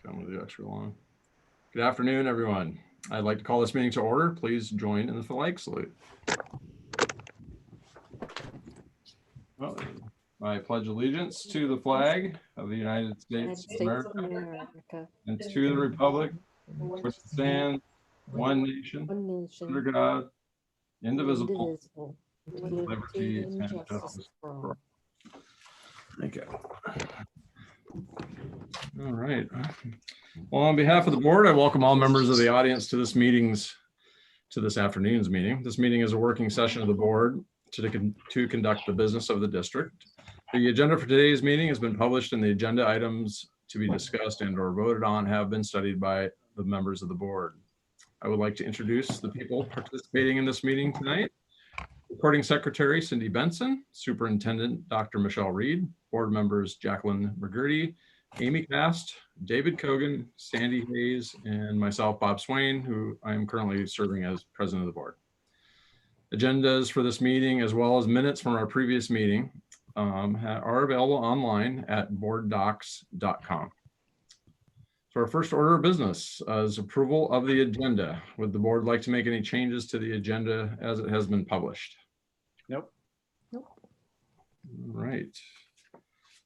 I'm going to do extra long. Good afternoon, everyone. I'd like to call this meeting to order. Please join in the flag salute. Well, I pledge allegiance to the flag of the United States of America and to the republic which stands one nation under God, indivisible, with liberty and justice for all. Thank you. All right. Well, on behalf of the board, I welcome all members of the audience to this afternoon's meeting. This meeting is a working session of the board to conduct the business of the district. The agenda for today's meeting has been published, and the agenda items to be discussed and or voted on have been studied by the members of the board. I would like to introduce the people participating in this meeting tonight. Recording Secretary Cindy Benson, Superintendent Dr. Michelle Reed, board members Jacqueline McGurty, Amy Cast, David Kogan, Sandy Hayes, and myself, Bob Swain, who I am currently serving as president of the board. Agendas for this meeting, as well as minutes from our previous meeting, are available online at boarddocs.com. So our first order of business is approval of the agenda. Would the board like to make any changes to the agenda as it has been published? Nope. All right.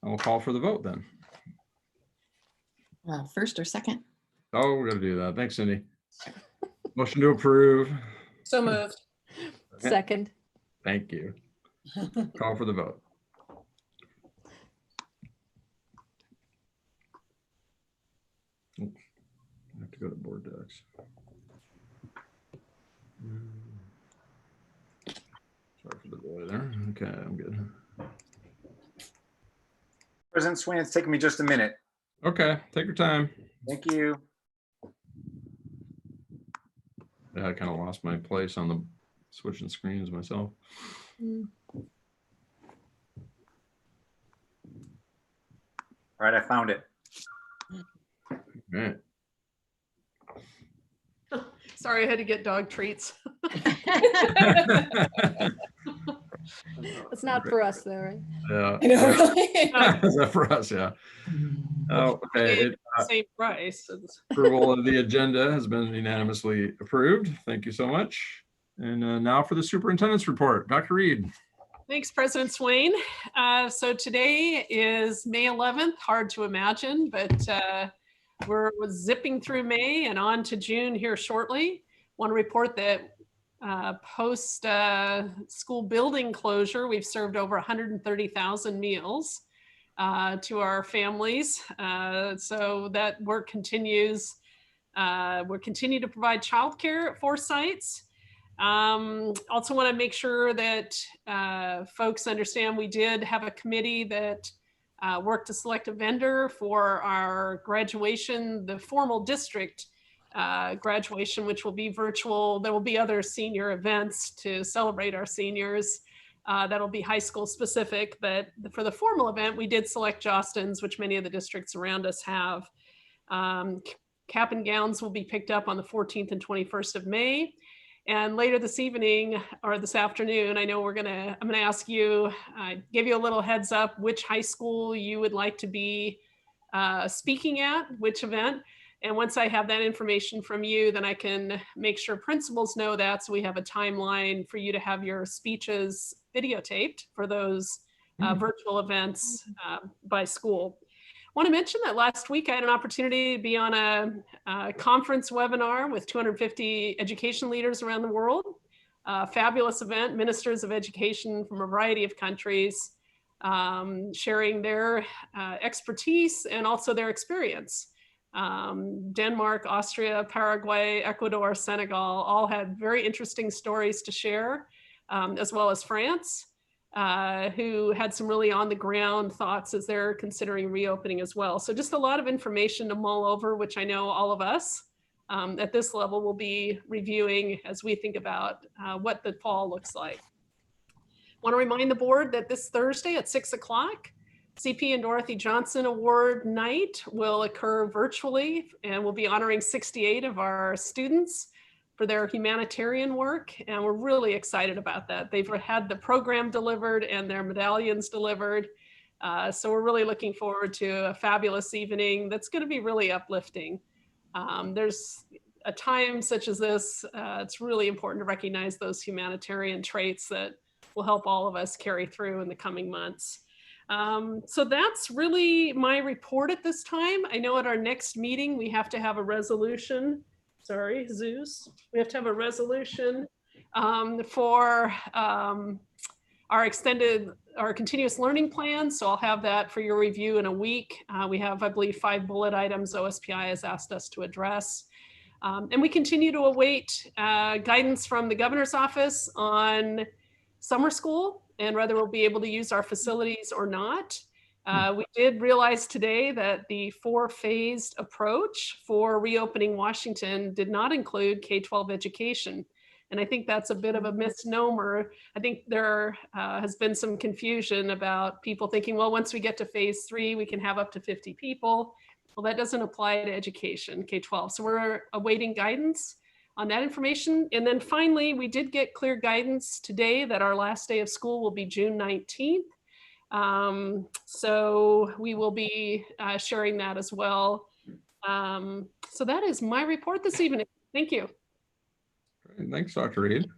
I will call for the vote then. First or second? Oh, we're going to do that. Thanks, Cindy. Motion to approve. So moved. Second. Thank you. Call for the vote. I have to go to board docs. Sorry for the delay there. Okay, I'm good. President Swain, it's taking me just a minute. Okay, take your time. Thank you. Yeah, I kind of lost my place on the switching screens myself. All right, I found it. All right. Sorry, I had to get dog treats. It's not for us though, right? Yeah. I know, really. Is that for us? Yeah. Oh, okay. Same price. Approval of the agenda has been unanimously approved. Thank you so much. And now for the superintendent's report. Dr. Reed. Thanks, President Swain. So today is May 11th. Hard to imagine, but we're zipping through May and on to June here shortly. Want to report that post school building closure, we've served over 130,000 meals to our families. So that work continues. We're continuing to provide childcare at 4 sites. Also want to make sure that folks understand we did have a committee that worked to select a vendor for our graduation, the formal district graduation, which will be virtual. There will be other senior events to celebrate our seniors. That'll be high school specific, but for the formal event, we did select Jostens, which many of the districts around us have. Cap and gowns will be picked up on the 14th and 21st of May. And later this evening or this afternoon, I know I'm gonna ask you, give you a little heads up, which high school you would like to be speaking at, which event. And once I have that information from you, then I can make sure principals know that, so we have a timeline for you to have your speeches videotaped for those virtual events by school. I want to mention that last week I had an opportunity to be on a conference webinar with 250 education leaders around the world. Fabulous event, ministers of education from a variety of countries, sharing their expertise and also their experience. Denmark, Austria, Paraguay, Ecuador, Senegal, all had very interesting stories to share, as well as France, who had some really on the ground thoughts as they're considering reopening as well. So just a lot of information to mull over, which I know all of us at this level will be reviewing as we think about what the fall looks like. Want to remind the board that this Thursday at 6 o'clock, CP and Dorothy Johnson Award Night will occur virtually, and we'll be honoring 68 of our students for their humanitarian work. And we're really excited about that. They've had the program delivered and their medallions delivered. So we're really looking forward to a fabulous evening that's going to be really uplifting. There's a time such as this, it's really important to recognize those humanitarian traits that will help all of us carry through in the coming months. So that's really my report at this time. I know at our next meeting, we have to have a resolution. Sorry, Zeus. We have to have a resolution for our continuous learning plan. So I'll have that for your review in a week. We have, I believe, 5 bullet items OSPI has asked us to address. And we continue to await guidance from the governor's office on summer school and whether we'll be able to use our facilities or not. We did realize today that the 4-phased approach for reopening Washington did not include K-12 education. And I think that's a bit of a misnomer. I think there has been some confusion about people thinking, well, once we get to phase 3, we can have up to 50 people. Well, that doesn't apply to education, K-12. So we're awaiting guidance on that information. And then finally, we did get clear guidance today that our last day of school will be June 19th. So we will be sharing that as well. So that is my report this evening. Thank you. Great. Thanks, Dr. Reed.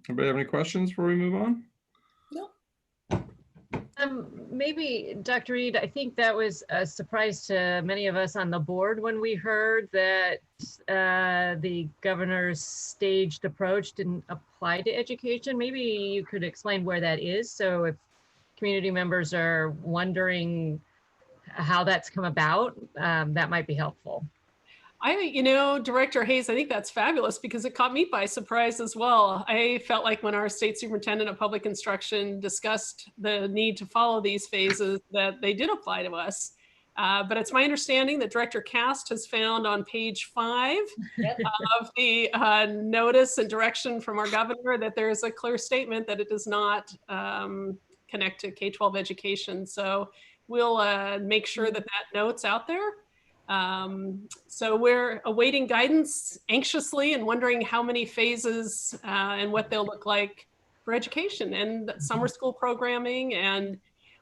Anybody have any questions before we move on? Maybe, Dr. Reed, I think that was a surprise to many of us on the board when we heard that the governor's staged approach didn't apply to education. Maybe you could explain where that is. So if community members are wondering how that's come about, that might be helpful. Director Hayes, I think that's fabulous because it caught me by surprise as well. I felt like when our state superintendent of public instruction discussed the need to follow these phases that they did apply to us. But it's my understanding that Director Cast has found on page 5 of the notice and direction from our governor that there is a clear statement that it does not connect to K-12 education. So we'll make sure that note's out there. So we're awaiting guidance anxiously and wondering how many phases and what they'll look like for education and summer school programming. And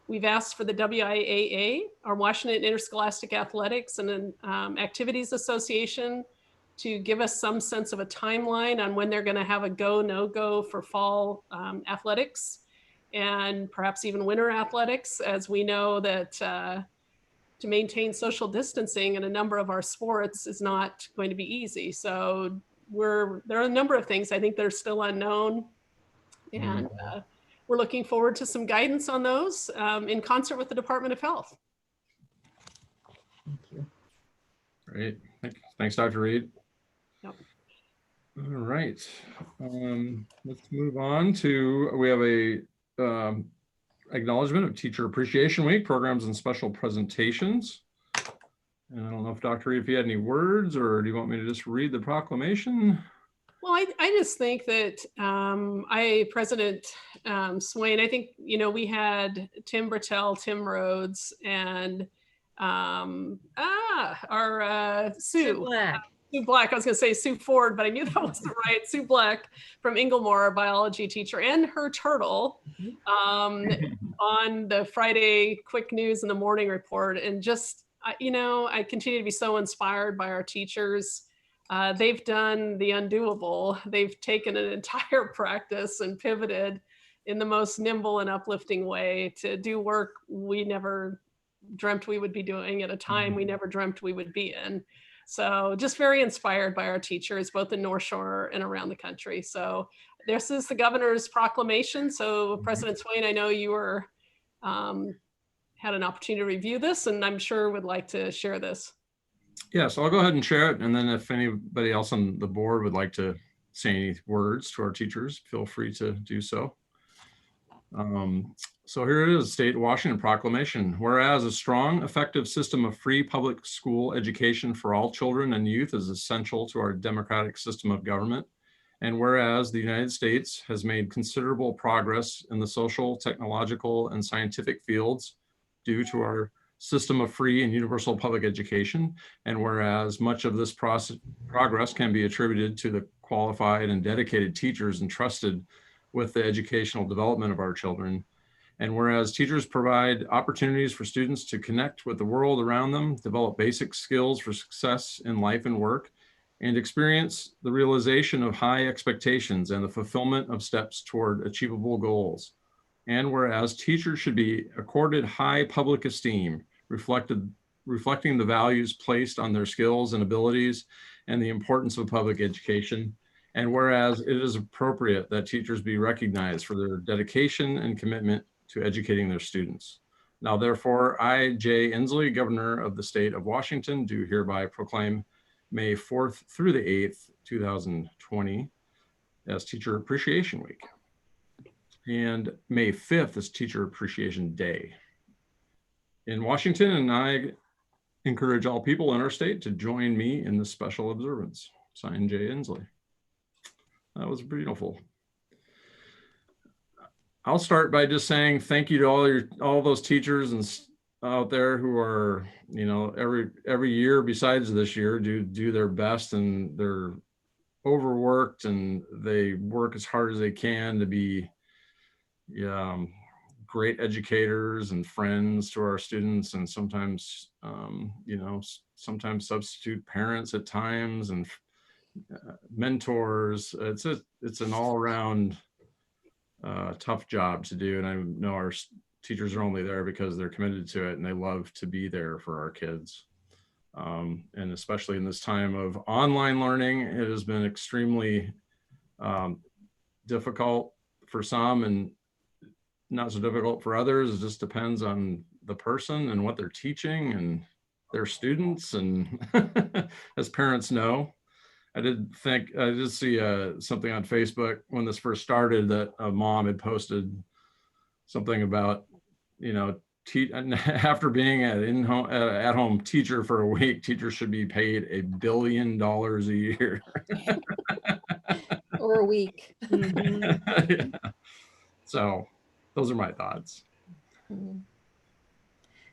we've asked for the WIAA, our Washington Interscholastic Athletics and Activities Association, to give us some sense of a timeline on when they're going to have a go, no go for fall athletics and perhaps even winter athletics, as we know that to maintain social distancing in a number of our sports is not going to be easy. So there are a number of things I think that are still unknown. And we're looking forward to some guidance on those in concert with the Department of Health. Thank you. Great. Thanks, Dr. Reed. Yep. All right. Let's move on to, we have a Acknowledgement of Teacher Appreciation Week, programs and special presentations. And I don't know if Dr. Reed, if you had any words, or do you want me to just read the proclamation? Well, I just think that President Swain, I think, we had Tim Bertel, Tim Rhodes, and our Sue Black. Sue Black. I was going to say Sue Ford, but I knew that wasn't right. Sue Black from Inglemoor, our biology teacher, and her turtle on the Friday Quick News in the Morning report. And just, I continue to be so inspired by our teachers. They've done the undoable. They've taken an entire practice and pivoted in the most nimble and uplifting way to do work we never dreamt we would be doing at a time we never dreamt we would be in. So just very inspired by our teachers, both in North Shore and around the country. So this is the governor's proclamation. So President Swain, I know you were had an opportunity to review this, and I'm sure would like to share this. Yes, I'll go ahead and share it. And then if anybody else on the board would like to say any words to our teachers, feel free to do so. So here it is, State of Washington Proclamation. Whereas a strong, effective system of free public school education for all children and youth is essential to our democratic system of government. And whereas the United States has made considerable progress in the social, technological, and scientific fields due to our system of free and universal public education. And whereas much of this progress can be attributed to the qualified and dedicated teachers entrusted with the educational development of our children. And whereas teachers provide opportunities for students to connect with the world around them, develop basic skills for success in life and work, and experience the realization of high expectations and the fulfillment of steps toward achievable goals. And whereas teachers should be accorded high public esteem, reflecting the values placed on their skills and abilities and the importance of public education. And whereas it is appropriate that teachers be recognized for their dedication and commitment to educating their students. Now, therefore, I, Jay Inslee, Governor of the State of Washington, do hereby proclaim May 4th through the 8th, 2020 as Teacher Appreciation Week. And May 5th is Teacher Appreciation Day in Washington, and I encourage all people in our state to join me in this special observance. Signed, Jay Inslee. That was beautiful. I'll start by just saying thank you to all those teachers and out there who are, you know, every year besides this year do their best, and they're overworked and they work as hard as they can to be great educators and friends to our students, and sometimes sometimes substitute parents at times, and mentors. It's an all-around tough job to do, and I know our teachers are only there because they're committed to it and they love to be there for our kids. And especially in this time of online learning, it has been extremely difficult for some and not so difficult for others. It just depends on the person and what they're teaching and their students. And as parents know, I did see something on Facebook when this first started that a mom had posted something about, you know, after being an at-home teacher for a week, teachers should be paid $1 billion a year. Or a week. Mhm. Yeah. So those are my thoughts. Mhm.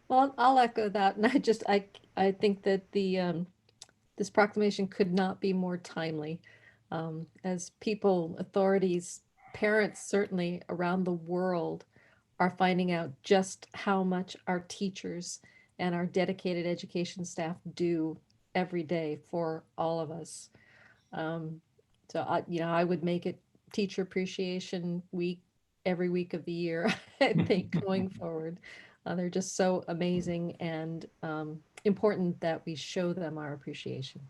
Well, I'll echo that, and I think that this proclamation could not be more timely. As people, authorities, parents certainly around the world are finding out just how much our teachers and our dedicated education staff do every day for all of us. So I would make it Teacher Appreciation Week every week of the year, I think, going forward. They're just so amazing, and important that we show them our appreciation.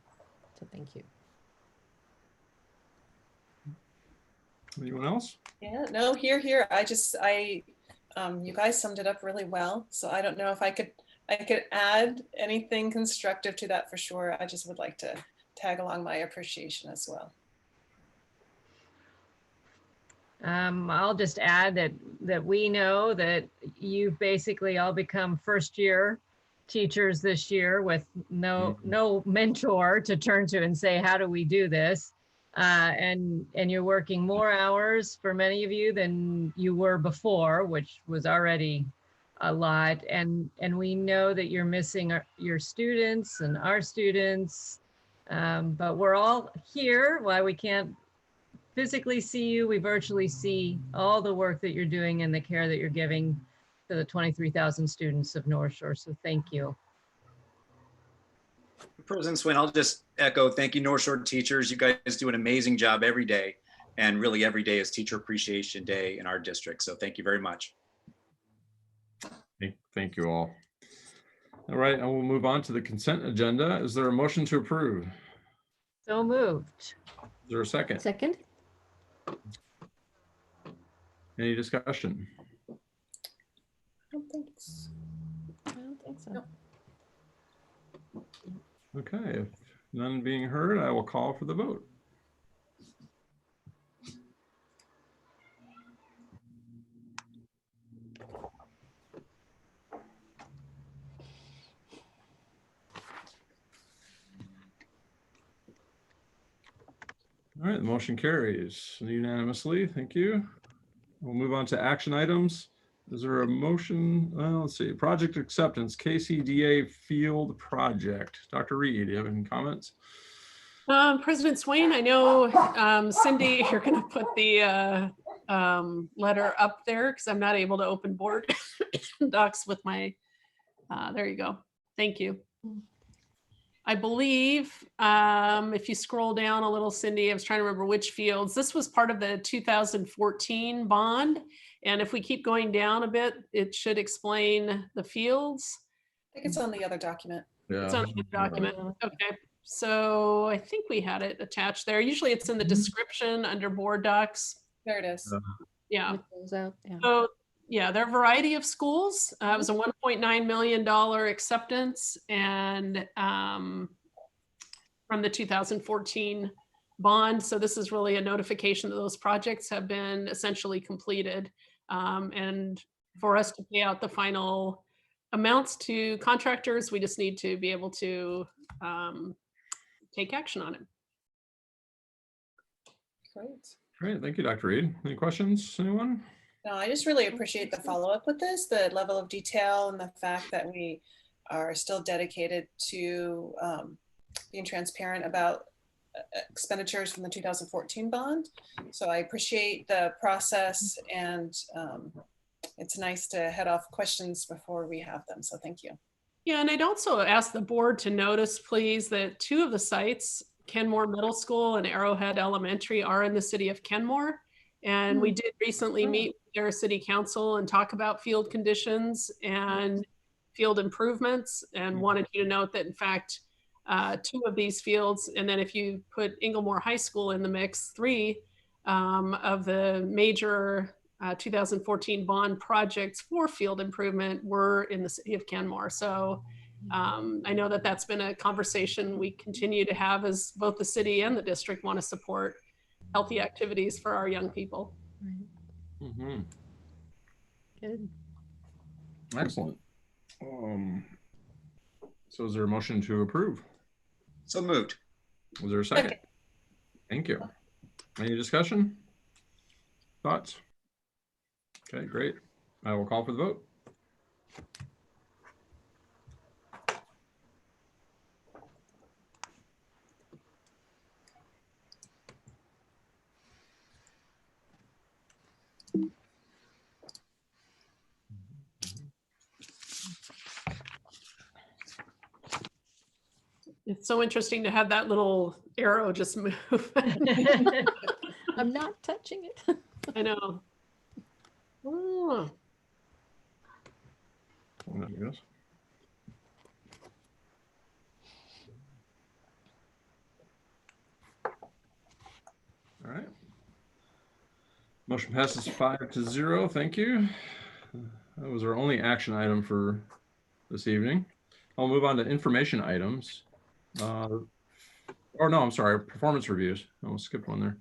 So thank you. Anyone else? Yeah, no, here. You guys summed it up really well. So I don't know if I could add anything constructive to that for sure. I just would like to tag along my appreciation as well. I'll just add that we know that you've basically all become first-year teachers this year with no mentor to turn to and say, how do we do this? And you're working more hours for many of you than you were before, which was already a lot. And we know that you're missing your students and our students, but we're all here. While we can't physically see you, we virtually see all the work that you're doing and the care that you're giving to the 23,000 students of North Shore. So thank you. President Swin, I'll just echo, thank you, North Shore teachers. You guys do an amazing job every day. And really every day is Teacher Appreciation Day in our district. So thank you very much. Thank you all. All right, and we'll move on to the consent agenda. Is there a motion to approve? So moved. Is there a second? Second? Any discussion? I don't think so. I don't think so. No. Okay, if none being heard, I will call for the vote. All right, the motion carries unanimously. Thank you. We'll move on to action items. Is there a motion? Let's see, project acceptance, KCDA field project. Dr. Reed, do you have any comments? President Swain, I know, Cindy, you're going to put the letter up there because I'm not able to open board docs with my, there you go. Thank you. I believe if you scroll down a little, Cindy, I was trying to remember which fields. This was part of the 2014 bond. And if we keep going down a bit, it should explain the fields. I think it's on the other document. Yeah. It's on the document. Okay. So I think we had it attached there. Usually it's in the description under board docs. There it is. Yeah. It goes out, yeah. So yeah, there are a variety of schools. It was a $1.9 million acceptance and from the 2014 bond. So this is really a notification that those projects have been essentially completed. And for us to pay out the final amounts to contractors, we just need to be able to take action on it. Great. Great. Thank you, Dr. Reed. Any questions, anyone? No, I just really appreciate the follow-up with this, the level of detail and the fact that we are still dedicated to being transparent about expenditures from the 2014 bond. So I appreciate the process, and it's nice to head off questions before we have them. So thank you. Yeah, and I'd also ask the board to notice, please, that 2 of the sites, Kenmore Middle School and Arrowhead Elementary, are in the city of Kenmore. And we did recently meet with their city council and talk about field conditions and field improvements, and wanted you to note that in fact, 2 of these fields, and then if you put Inglemore High School in the mix, 3 of the major 2014 bond projects for field improvement were in the city of Kenmore. So I know that that's been a conversation we continue to have as both the city and the district want to support healthy activities for our young people. Mm-hmm. Good. Excellent. So is there a motion to approve? So moved. Was there a second? Second. Thank you. Any discussion? Thoughts? Okay, great. I will call for the vote. It's so interesting to have that little arrow just move. I'm not touching it. I know. Oh. There it goes. All right. Motion passes 5-0. Thank you. That was our only action item for this evening. I'll move on to information items. Or no, I'm sorry, performance reviews. I almost skipped one there.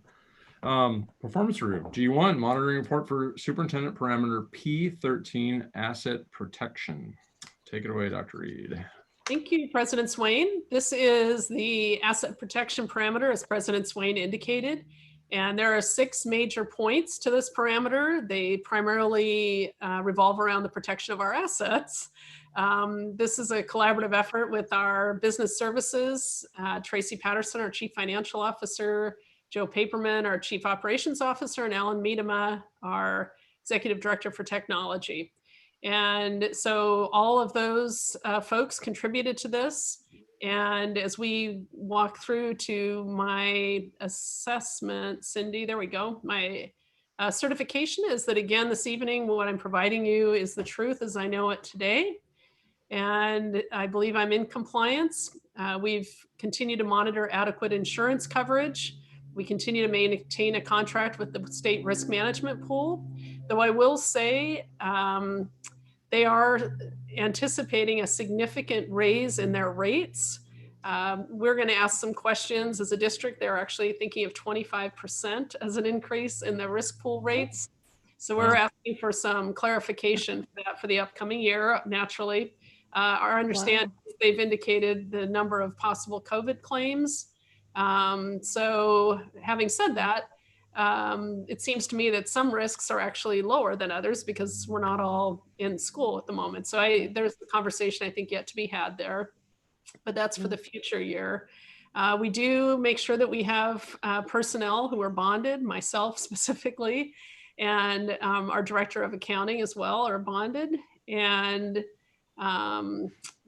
Performance review. G1, monitoring report for superintendent parameter P13 asset protection. Take it away, Dr. Reed. Thank you, President Swain. This is the asset protection parameter, as President Swain indicated. And there are 6 major points to this parameter. They primarily revolve around the protection of our assets. This is a collaborative effort with our business services, Tracy Patterson, our Chief Financial Officer, Joe Paperman, our Chief Operations Officer, and Alan Miedema, our Executive Director for Technology. And so all of those folks contributed to this. And as we walk through to my assessment, Cindy, there we go. My certification is that, again, this evening, what I'm providing you is the truth as I know it today. And I believe I'm in compliance. We've continued to monitor adequate insurance coverage. We continue to maintain a contract with the state risk management pool. Though I will say they are anticipating a significant raise in their rates. We're going to ask some questions as a district. They're actually thinking of 25% as an increase in the risk pool rates. So we're asking for some clarification for that for the upcoming year, naturally. Our understanding is they've indicated the number of possible COVID claims. So having said that, it seems to me that some risks are actually lower than others because we're not all in school at the moment. So there's a conversation I think yet to be had there, but that's for the future year. We do make sure that we have personnel who are bonded, myself specifically, and our director of accounting as well are bonded. And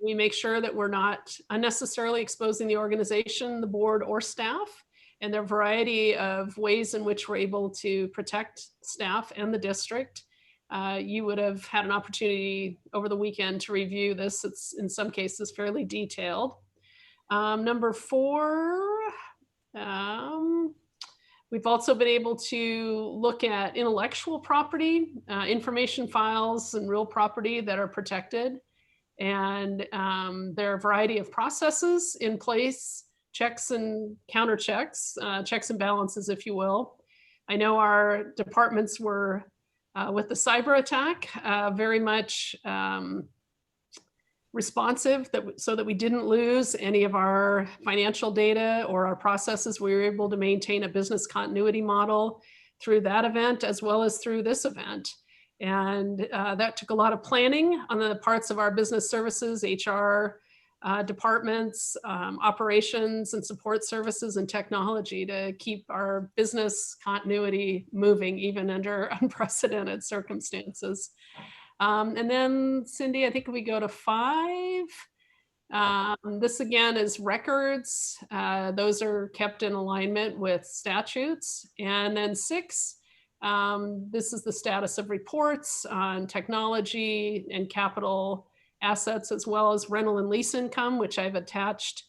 we make sure that we're not unnecessarily exposing the organization, the board, or staff. And there are a variety of ways in which we're able to protect staff and the district. You would have had an opportunity over the weekend to review this. It's in some cases fairly detailed. Number 4, we've also been able to look at intellectual property, information files and real property that are protected. And there are a variety of processes in place, checks and counter checks, checks and balances, if you will. I know our departments were, with the cyber attack, very much responsive so that we didn't lose any of our financial data or our processes. We were able to maintain a business continuity model through that event as well as through this event. And that took a lot of planning on the parts of our business services, HR departments, operations and support services and technology to keep our business continuity moving even under unprecedented circumstances. And then Cindy, I think we go to 5. This again is records. Those are kept in alignment with statutes. And then 6, this is the status of reports on technology and capital assets, as well as rental and lease income, which I've attached.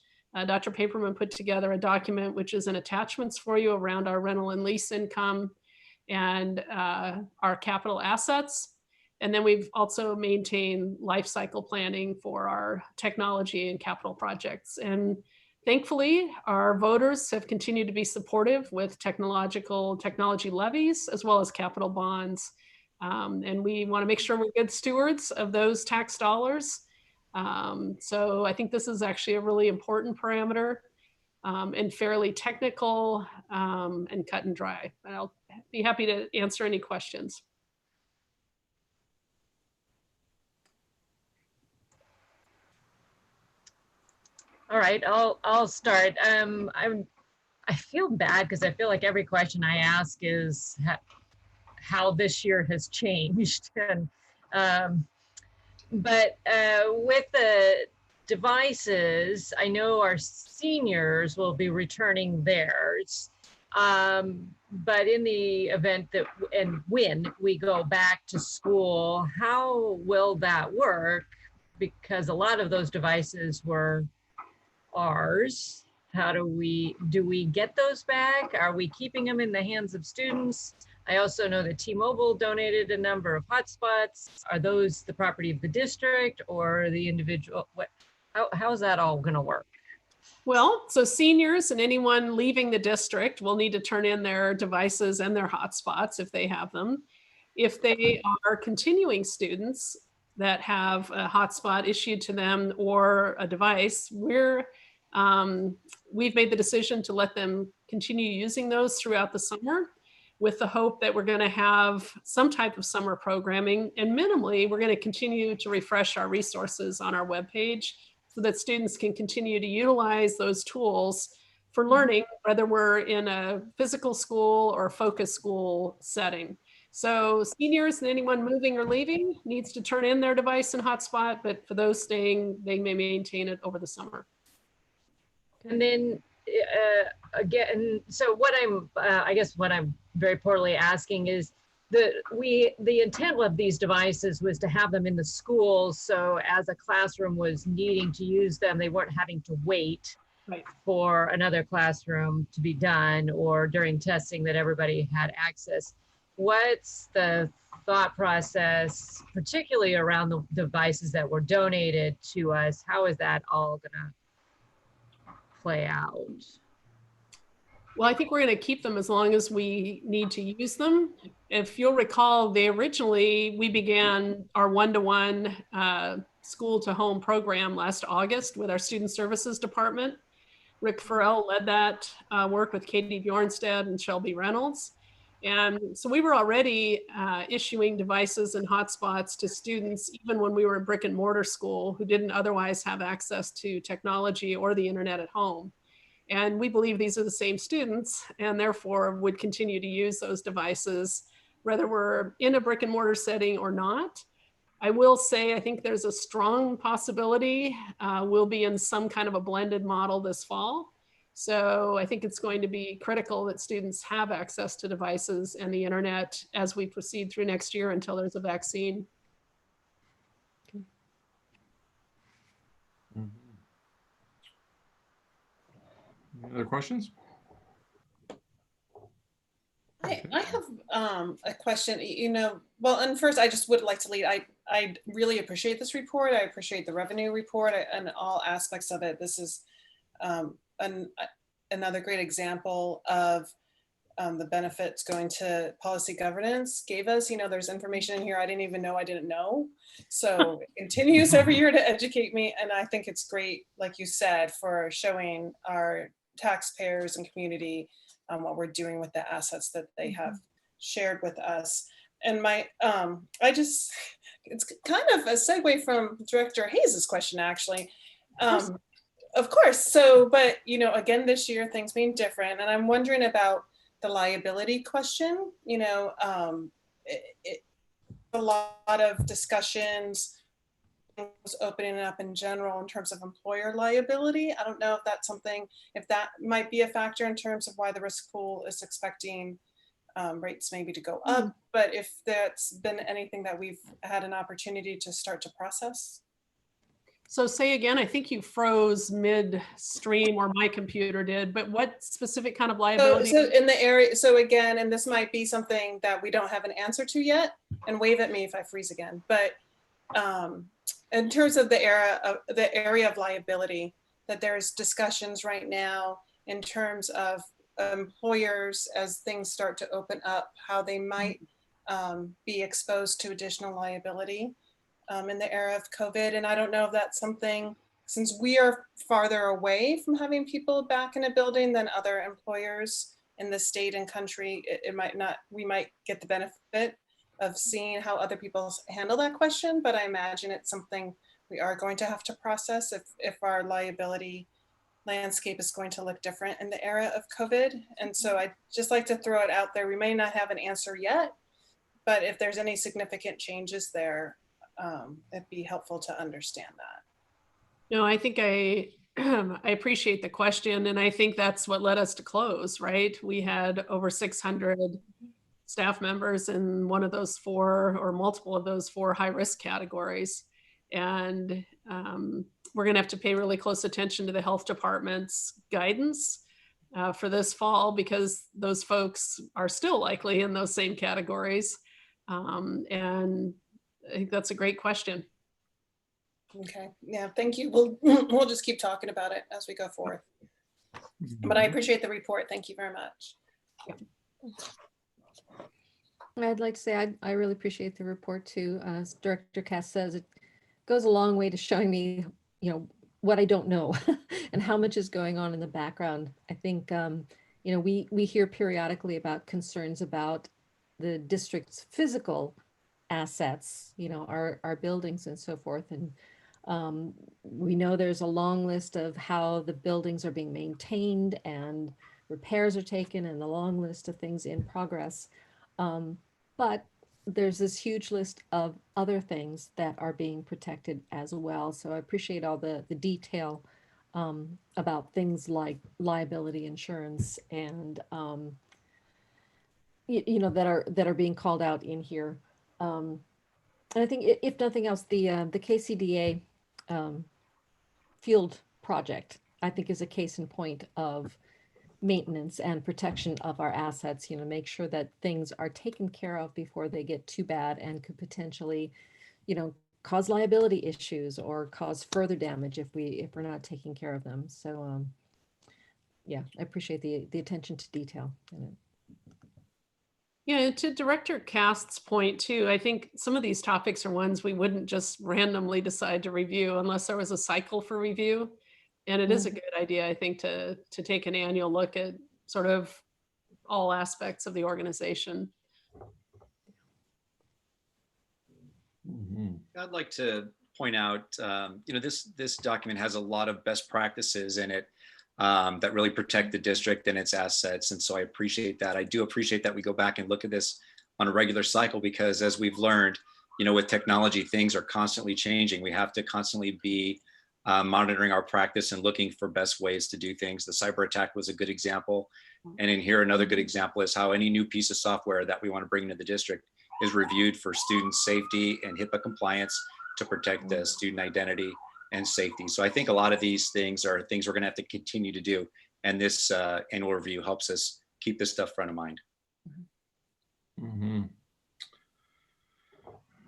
Dr. Paperman put together a document which is in attachments for you around our rental and lease income and our capital assets. And then we've also maintained life cycle planning for our technology and capital projects. And thankfully, our voters have continued to be supportive with technology levies, as well as capital bonds. And we want to make sure we're good stewards of those tax dollars. So I think this is actually a really important parameter and fairly technical and cut and dry. I'll be happy to answer any questions. All right, I'll start. I feel bad because I feel like every question I ask is how this year has changed. And but with the devices, I know our seniors will be returning theirs. But in the event that, and when we go back to school, how will that work? Because a lot of those devices were ours. How do we get those back? Are we keeping them in the hands of students? I also know that T-Mobile donated a number of hotspots. Are those the property of the district or the individual? How is that all going to work? Well, so seniors and anyone leaving the district will need to turn in their devices and their hotspots if they have them. If they are continuing students that have a hotspot issued to them or a device, we've made the decision to let them continue using those throughout the summer, with the hope that we're going to have some type of summer programming, and minimally, we're going to continue to refresh our resources on our webpage so that students can continue to utilize those tools for learning, whether we're in a physical school or a focus school setting. So seniors and anyone moving or leaving needs to turn in their device and hotspot, but for those staying, they may maintain it over the summer. And then again, so what I guess what I'm very poorly asking is the intent of these devices was to have them in the schools. So as a classroom was needing to use them, they weren't having to wait for another classroom to be done, or during testing that everybody had access. What's the thought process, particularly around the devices that were donated to us? How is that all gonna play out? Well, I think we're going to keep them as long as we need to use them. If you'll recall, we began our one-to-one school-to-home program last August with our Student Services Department. Rick Farrell led that work with Katie Bjornstad and Shelby Reynolds. And so we were already issuing devices and hotspots to students, even when we were in brick and mortar school, who didn't otherwise have access to technology or the internet at home. And we believe these are the same students and therefore would continue to use those devices whether we're in a brick and mortar setting or not. I will say, I think there's a strong possibility we'll be in some kind of a blended model this fall. So I think it's going to be critical that students have access to devices and the internet as we proceed through next year until there's a vaccine. Any other questions? I have a question, well, and first I just would like to lead, I really appreciate this report. I appreciate the revenue report and all aspects of it. This is another great example of the benefits going to policy governance gave us. There's information in here I didn't even know I didn't know. So it continues every year to educate me. And I think it's great, like you said, for showing our taxpayers and community what we're doing with the assets that they have shared with us. And it's kind of a segue from Director Hayes's question, actually. Of course. So, but, again, this year, things being different. And I'm wondering about the liability question. A lot of discussions was opening up in general in terms of employer liability. I don't know if that's something, if that might be a factor in terms of why the risk pool is expecting rates maybe to go up, but if that's been anything that we've had an opportunity to start to process. So say again, I think you froze midstream, or my computer did, but what specific kind of liability? So in the area, so again, and this might be something that we don't have an answer to yet, and wave at me if I freeze again, but in terms of the area of liability, that there's discussions right now in terms of employers as things start to open up, how they might be exposed to additional liability in the era of COVID. And I don't know if that's something, since we are farther away from having people back in a building than other employers in the state and country, we might get the benefit of seeing how other people handle that question, but I imagine it's something we are going to have to process if our liability landscape is going to look different in the era of COVID. And so I'd just like to throw it out there. We may not have an answer yet, but if there's any significant changes there, it'd be helpful to understand that. No, I think I appreciate the question. And I think that's what led us to close, right? We had over 600 staff members in one of those four or multiple of those four high risk categories. And we're going to have to pay really close attention to the health department's guidance for this fall, because those folks are still likely in those same categories. And I think that's a great question. Okay, yeah, thank you. We'll just keep talking about it as we go forth. But I appreciate the report. Thank you very much. I'd like to say I really appreciate the report too. As Director Cass says, it goes a long way to showing me, what I don't know and how much is going on in the background. I think, we hear periodically about concerns about the district's physical assets, our buildings and so forth. And we know there's a long list of how the buildings are being maintained and repairs are taken, and the long list of things in progress. But there's this huge list of other things that are being protected as well. So I appreciate all the detail about things like liability insurance and that are being called out in here. And I think if nothing else, the KCDA field project, I think, is a case in point of maintenance and protection of our assets, make sure that things are taken care of before they get too bad and could potentially, cause liability issues or cause further damage if we're not taking care of them. So yeah, I appreciate the attention to detail in it. Yeah, to Director Cast's point too, I think some of these topics are ones we wouldn't just randomly decide to review unless there was a cycle for review. And it is a good idea, I think, to take an annual look at sort of all aspects of the organization. I'd like to point out, this document has a lot of best practices in it that really protect the district and its assets. And so I appreciate that. I do appreciate that we go back and look at this on a regular cycle, because as we've learned, with technology, things are constantly changing. We have to constantly be monitoring our practice and looking for best ways to do things. The cyber attack was a good example. And in here, another good example is how any new piece of software that we want to bring into the district is reviewed for student safety and HIPAA compliance to protect the student identity and safety. So I think a lot of these things are things we're going to have to continue to do. And this annual review helps us keep this stuff front of mind. Mm-hmm.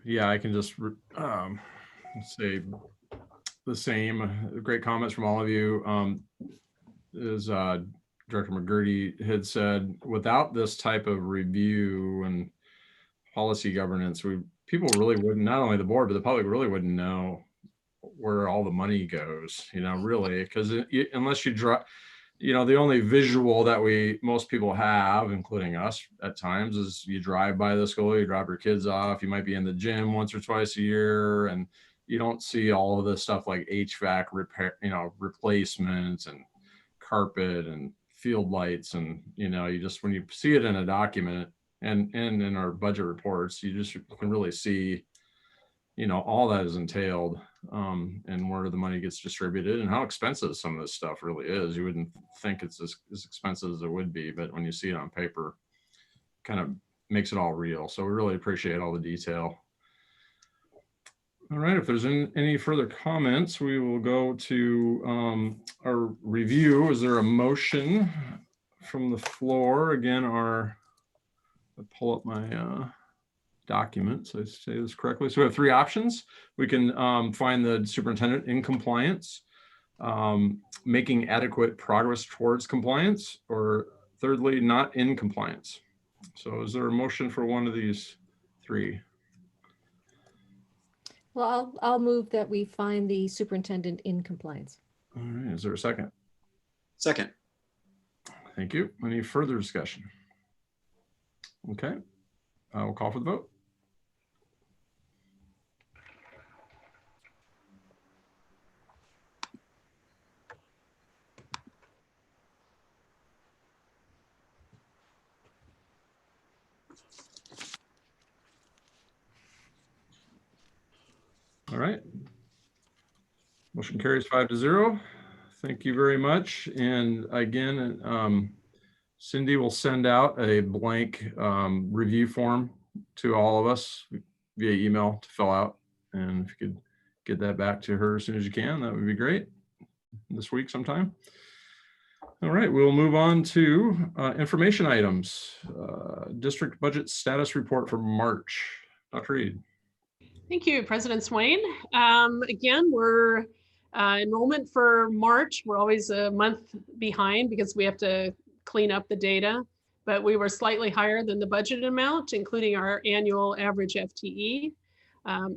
Yeah, I can just say the same. Great comments from all of you. As Director McGurty had said, without this type of review and policy governance, people really wouldn't, not only the board, but the public really wouldn't know where all the money goes, really, because unless you draw, the only visual that most people have, including us at times, is you drive by the school, you drop your kids off, you might be in the gym once or twice a year, and you don't see all of the stuff like HVAC repair, replacements and carpet and field lights. And, you just, when you see it in a document and in our budget reports, you can really see, all that is entailed, and where the money gets distributed and how expensive some of this stuff really is. You wouldn't think it's as expensive as it would be, but when you see it on paper, kind of makes it all real. So we really appreciate all the detail. All right, if there's any further comments, we will go to our review. Is there a motion from the floor? Again, I'll pull up my document so I say this correctly. So we have three options. We can find the superintendent in compliance, making adequate progress towards compliance, or thirdly, not in compliance. So is there a motion for one of these three? Well, I'll move that we find the superintendent in compliance. All right, is there a second? Second. Thank you. Any further discussion? Okay, I will call for the vote. All right. Motion carries 5-0. Thank you very much. And again, Cindy will send out a blank review form to all of us via email to fill out. And if you could get that back to her as soon as you can, that would be great this week sometime. All right, we'll move on to information items. District budget status report for March. Dr. Reed. Thank you, President Swain. Again, we're enrollment for March. We're always a month behind because we have to clean up the data, but we were slightly higher than the budgeted amount, including our annual average FTE.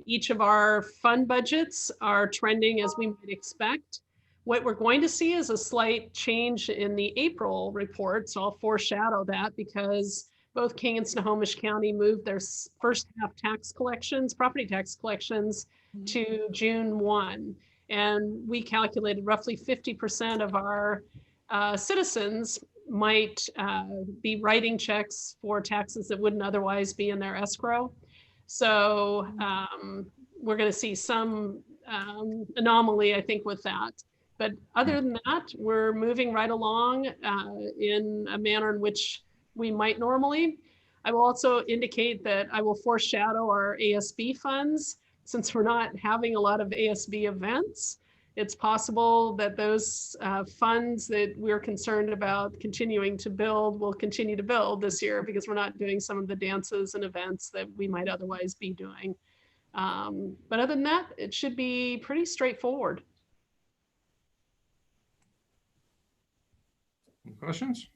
Each of our fund budgets are trending as we might expect. What we're going to see is a slight change in the April report. So I'll foreshadow that because both King and Snohomish County moved their first half tax collections, property tax collections, to June 1. And we calculated roughly 50% of our citizens might be writing checks for taxes that wouldn't otherwise be in their escrow. So we're going to see some anomaly, I think, with that. But other than that, we're moving right along in a manner in which we might normally. I will also indicate that I will foreshadow our ASB funds. Since we're not having a lot of ASB events, it's possible that those funds that we're concerned about continuing to build will continue to build this year because we're not doing some of the dances and events that we might otherwise be doing. But other than that, it should be pretty straightforward. Any questions?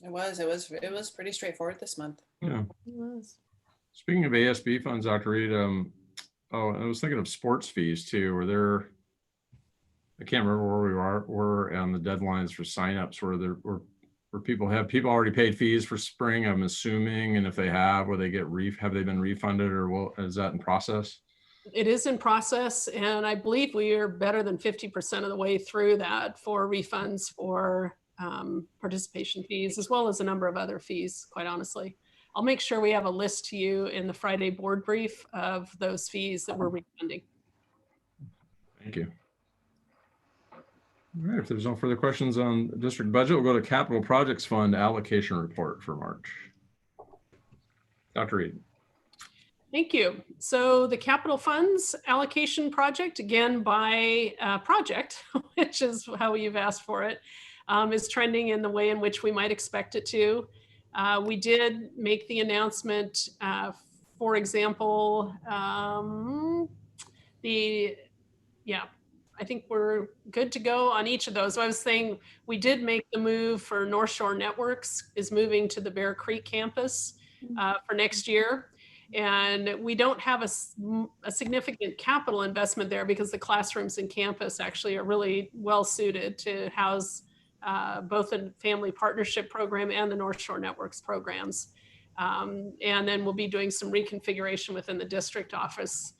It was pretty straightforward this month. Yeah. It was. Speaking of ASB funds, Dr. Reed, I was thinking of sports fees too. I can't remember where we were on the deadlines for signups, where people already paid fees for spring, I'm assuming, and if they have, have they been refunded, or is that in process? It is in process, and I believe we are better than 50% of the way through that for refunds for participation fees, as well as a number of other fees, quite honestly. I'll make sure we have a list to you in the Friday board brief of those fees that we're refunding. Thank you. All right, if there's no further questions on the district budget, we'll go to Capital Projects Fund allocation report for March. Dr. Reed. Thank you. So the capital funds allocation project, again by project, which is how you've asked for it, is trending in the way in which we might expect it to. We did make the announcement, for example, I think we're good to go on each of those. So I was saying we did make the move for North Shore Networks is moving to the Bear Creek campus for next year. And we don't have a significant capital investment there because the classrooms in campus actually are really well suited to house both the family partnership program and the North Shore Networks programs. And then we'll be doing some reconfiguration within the district office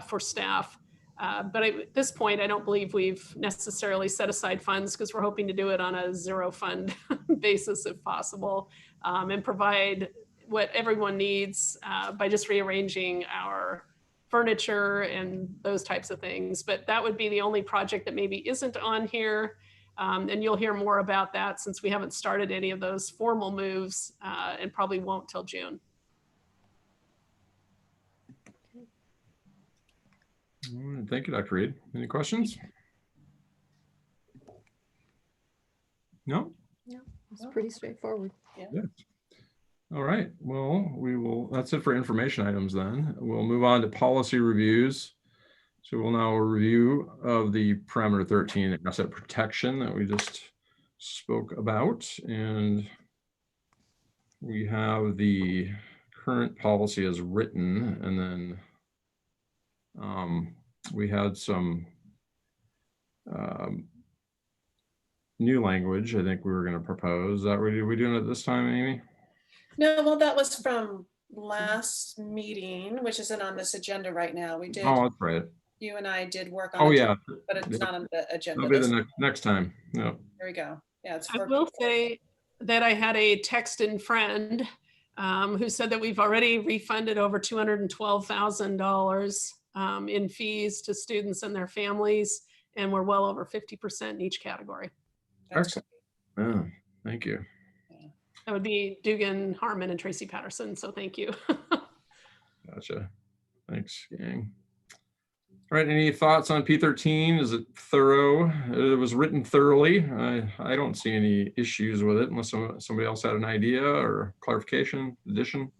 for staff. But at this point, I don't believe we've necessarily set aside funds because we're hoping to do it on a zero fund basis if possible, and provide what everyone needs by just rearranging our furniture and those types of things. But that would be the only project that maybe isn't on here. And you'll hear more about that since we haven't started any of those formal moves and probably won't till June. All right, thank you, Dr. Reed. Any questions? No? No, it's pretty straightforward. Yeah. All right, well, that's it for information items then. We'll move on to policy reviews. So we'll now review of the parameter 13 asset protection that we just spoke about. And we have the current policy as written, and then we had some new language I think we were going to propose. Are we doing it this time, Amy? No, well, that was from last meeting, which isn't on this agenda right now. We did. Oh, that's right. You and I did work on. Oh, it, yeah. But it's not on the agenda. That'll be the next time. Yeah. There we go. Yeah, it's. I will say that I had a texted friend who said that we've already refunded over $212,000 in fees to students and their families, and we're well over 50% in each category. Excellent. Yeah, thank you. That would be Dugan, Harmon, and Tracy Patterson. So thank you. Gotcha. Thanks, gang. All right, any thoughts on P13? Is it thorough? It was written thoroughly. I don't see any issues with it unless somebody else had an idea or clarification, addition.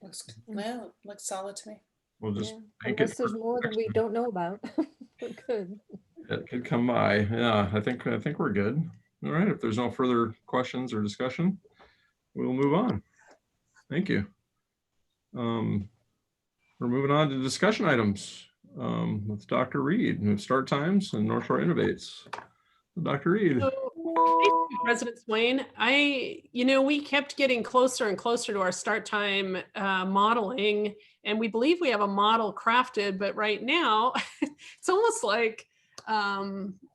Looks solid to me. We'll just make unless there's more that we don't know about. We're good. It could come by. Yeah, I think we're good. All right, if there's no further questions or discussion, we'll move on. Thank you. We're moving on to discussion items with Dr. Reed, start times and North Shore Innovates. Dr. Reed. So, thank you, President Swain. We kept getting closer and closer to our start time modeling, and we believe we have a model crafted, but right now it's almost like,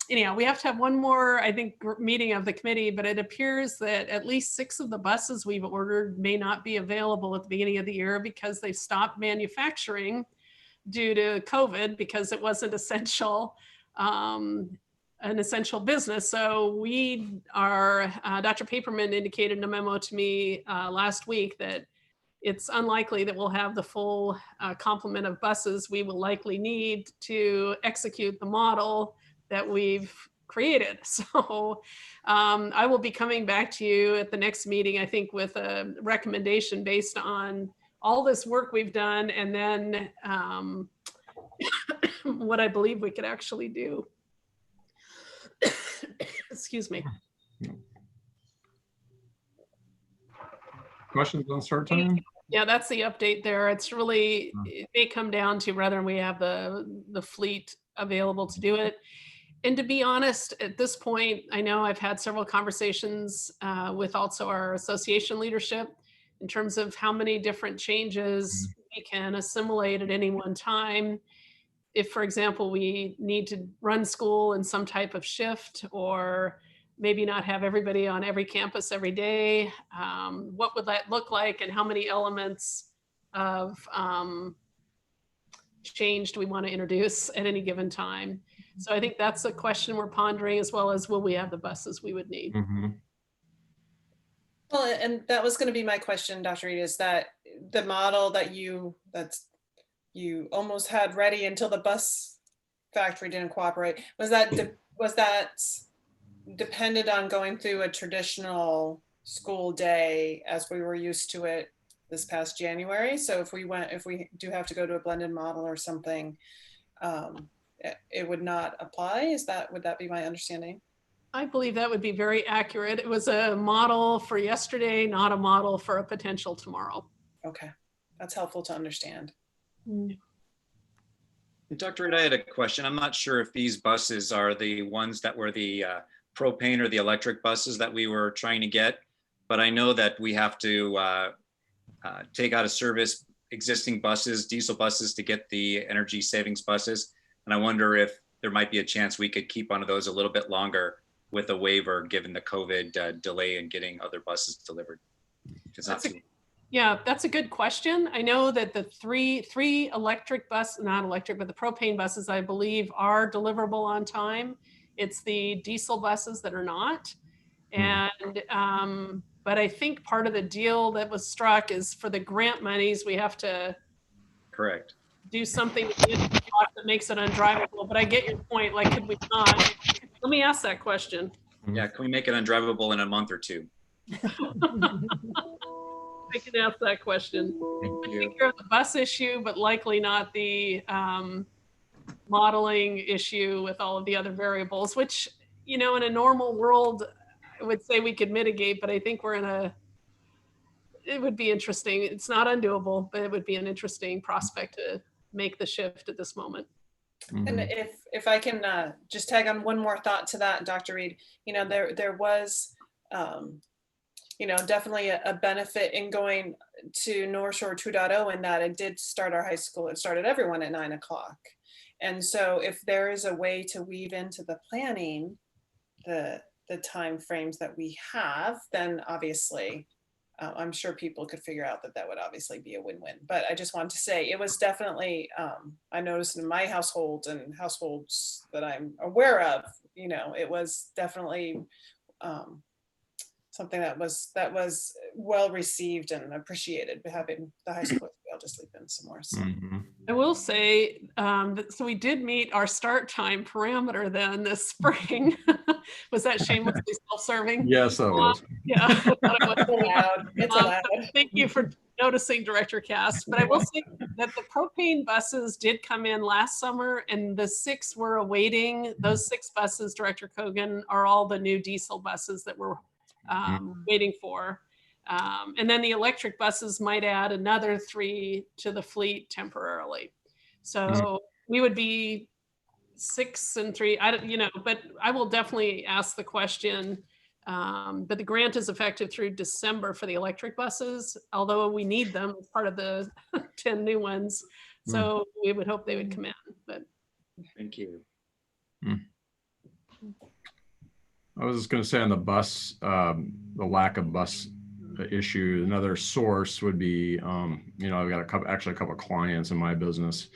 anyhow, we have to have one more, I think, meeting of the committee, but it appears that at least 6 of the buses we've ordered may not be available at the beginning of the year because they stopped manufacturing due to COVID because it wasn't essential, an essential business. So we are, Dr. Paperman indicated in a memo to me last week that it's unlikely that we'll have the full complement of buses we will likely need to execute the model that we've created. So I will be coming back to you at the next meeting, I think, with a recommendation based on all this work we've done and then what I believe we could actually do. Excuse me. Questions on start time? Yeah, that's the update there. It's really, it may come down to whether we have the fleet available to do it. And to be honest, at this point, I know I've had several conversations with also our association leadership in terms of how many different changes we can assimilate at any one time. if, for example, we need to run school in some type of shift, or maybe not have everybody on every campus every day, what would that look like, and how many elements of change do we want to introduce at any given time? So I think that's a question we're pondering, as well as will we have the buses we would need? Mhm. Well, and that was going to be my question, Dr. Reed, is that the model that you almost had ready until the bus factory didn't cooperate, was that dependent on going through a traditional school day as we were used to it this past January? So if we do have to go to a blended model or something, it would not apply. Would that be my understanding? I believe that would be very accurate. It was a model for yesterday, not a model for a potential tomorrow. Okay, that's helpful to understand. Dr. Reed, I had a question. I'm not sure if these buses are the ones that were the propane or the electric buses that we were trying to get, but I know that we have to take out of service existing buses, diesel buses, to get the energy savings buses. And I wonder if there might be a chance we could keep one of those a little bit longer with a waiver, given the COVID delay in getting other buses delivered. Yeah, that's a good question. I know that the three electric bus, not electric, but the propane buses, I believe, are deliverable on time. It's the diesel buses that are not. And, but I think part of the deal that was struck is for the grant monies, we have to Correct. do something that makes it undrivable. But I get your point. Like, could we not? Let me ask that question. Yeah, can we make it undrivable in a month or two? I can ask that question. Take care of the bus issue, but likely not the modeling issue with all of the other variables, which, you know, in a normal world, I would say we could mitigate, but I think it would be interesting. It's not undoable, but it would be an interesting prospect to make the shift at this moment. And if I can just tag on one more thought to that, Dr. Reed, you know, there was, you know, definitely a benefit in going to North Shore 2.0 in that it did start our high school. It started everyone at 9 o'clock. And so if there is a way to weave into the planning, the time frames that we have, then obviously I'm sure people could figure out that would obviously be a win-win. But I just wanted to say it was definitely, I noticed in my household and households that I'm aware of, you know, it was definitely something that was well received and appreciated, having the high school be able to sleep in some more. So. I will say, so we did meet our start time parameter then this spring. Was that shamelessly self-serving? Yes, that was. Yeah. It's allowed. It's allowed. Thank you for noticing, Director Cass. But I will say that the propane buses did come in last summer, and the 6 we're awaiting, those 6 buses, Director Kogan, are all the new diesel buses that we're waiting for. And then the electric buses might add another 3 to the fleet temporarily. So we would be 6 and 3. But I will definitely ask the question. But the grant is effective through December for the electric buses, although we need them as part of the 10 new ones. So we would hope they would come in. But thank you. I was just going to say on the bus, the lack of bus issue, another source would be, you know, I've got a couple of clients in my business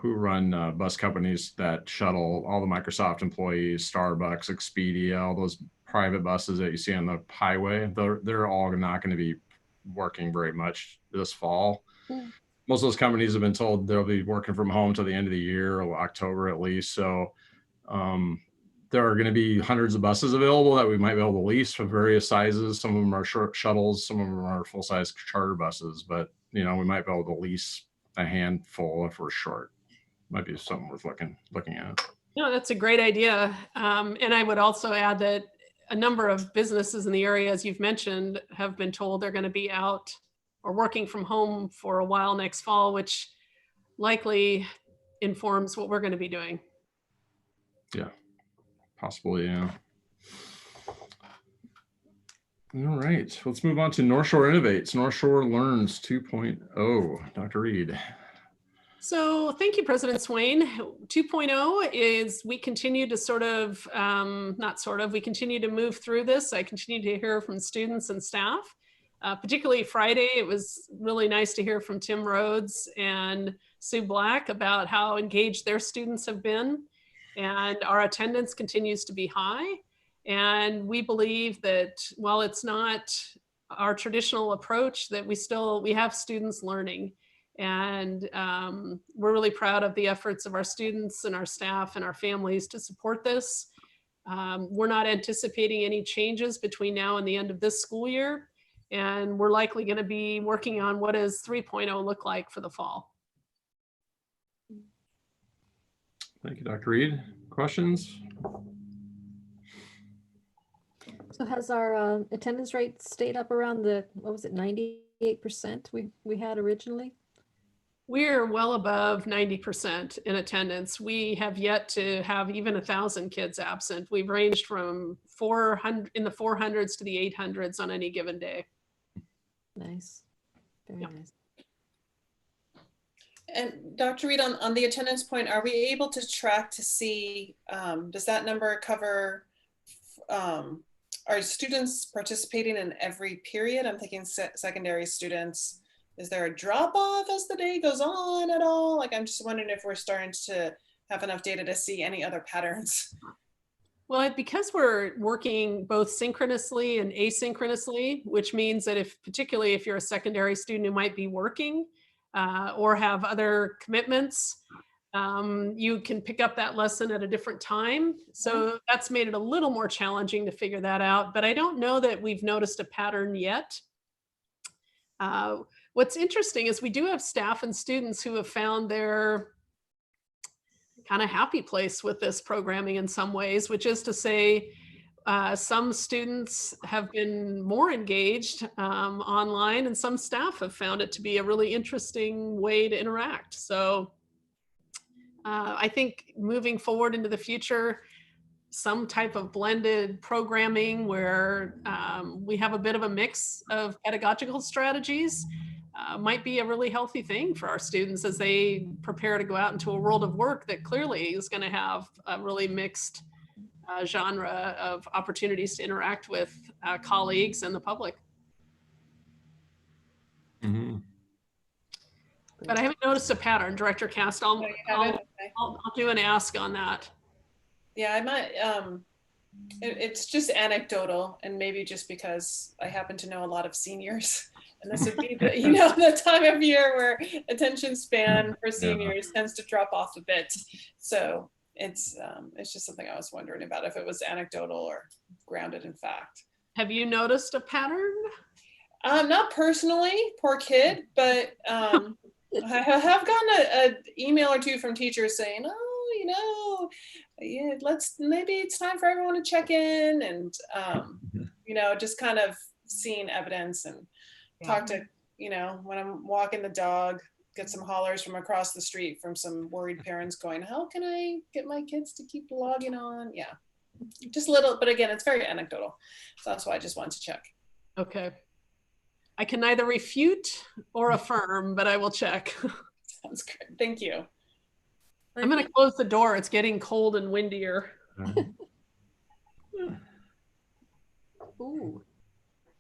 who run bus companies that shuttle all the Microsoft employees, Starbucks, Expedia, all those private buses that you see on the highway. They're all not going to be working very much this fall. Most of those companies have been told they'll be working from home till the end of the year, or October at least. So there are going to be hundreds of buses available that we might be able to lease for various sizes. Some of them are short shuttles, some of them are full-size charter buses, but you know, we might be able to lease a handful if we're short. Might be something worth looking at. no, that's a great idea. And I would also add that a number of businesses in the area, as you've mentioned, have been told they're going to be out or working from home for a while next fall, which likely informs what we're going to be doing. Yeah, possibly, yeah. All right, let's move on to North Shore Innovates. North Shore Learns 2.0. Dr. Reed. So thank you, President Swain. 2.0 is we continue to we continue to move through this. I continue to hear from students and staff. Particularly Friday, it was really nice to hear from Tim Rhodes and Sue Black about how engaged their students have been. And our attendance continues to be high. And we believe that while it's not our traditional approach, that we have students learning. And we're really proud of the efforts of our students and our staff and our families to support this. We're not anticipating any changes between now and the end of this school year. And we're likely going to be working on what does 3.0 look like for the fall. Thank you, Dr. Reed. Questions? So has our attendance rate stayed up around the, what was it, 98% we had originally? We're well above 90% in attendance. We have yet to have even 1,000 kids absent. We've ranged from 400 in the 400s to the 800s on any given day. Nice, very nice. And Dr. Reed, on the attendance point, are we able to track to see, does that number cover, are students participating in every period? I'm thinking secondary students. Is there a drop off as the day goes on at all? Like, I'm just wondering if we're starting to have enough data to see any other patterns. Well, because we're working both synchronously and asynchronously, which means that particularly if you're a secondary student who might be working or have other commitments, you can pick up that lesson at a different time. So that's made it a little more challenging to figure that out, but I don't know that we've noticed a pattern yet. What's interesting is we do have staff and students who have found their kind of happy place with this programming in some ways, which is to say, some students have been more engaged online, and some staff have found it to be a really interesting way to interact. So I think moving forward into the future, some type of blended programming where we have a bit of a mix of pedagogical strategies might be a really healthy thing for our students as they prepare to go out into a world of work that clearly is going to have a really mixed genre of opportunities to interact with colleagues and the public. Mm-hmm. But I haven't noticed a pattern, Director Cast. I'll do an ask on that. Yeah, I might, it's just anecdotal, and maybe just because I happen to know a lot of seniors, and this would be the, the time of year where attention span for seniors tends to drop off a bit. So it's just something I was wondering about, if it was anecdotal or grounded in fact. Have you noticed a pattern? Not personally, poor kid, but I have gotten an email or two from teachers saying, oh, yeah, maybe it's time for everyone to check in, and just kind of seeing evidence, and talk to, when I'm walking the dog, get some hollers from across the street from some worried parents going, how can I get my kids to keep logging on? Yeah, just a little, but again, it's very anecdotal. So that's why I just wanted to check. Okay. I can neither refute or affirm, but I will check. Sounds good. Thank you. I'm going to close the door. It's getting cold and windier. Ooh,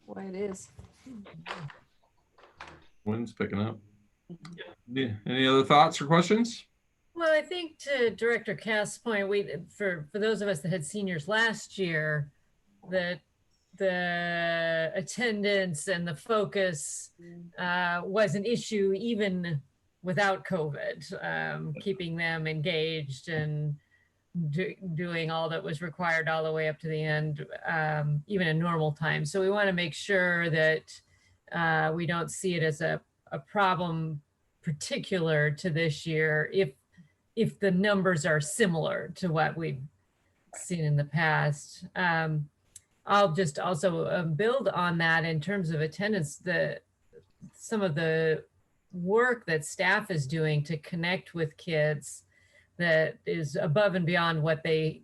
boy, it is. Wind's picking up. Any other thoughts or questions? Well, I think to Director Cass' point, for those of us that had seniors last year, that the attendance and the focus was an issue even without COVID, keeping them engaged and doing all that was required all the way up to the end, even in normal times. So we want to make sure that we don't see it as a problem particular to this year if the numbers are similar to what we've seen in the past. I'll just also build on that in terms of attendance, some of the work that staff is doing to connect with kids that is above and beyond what they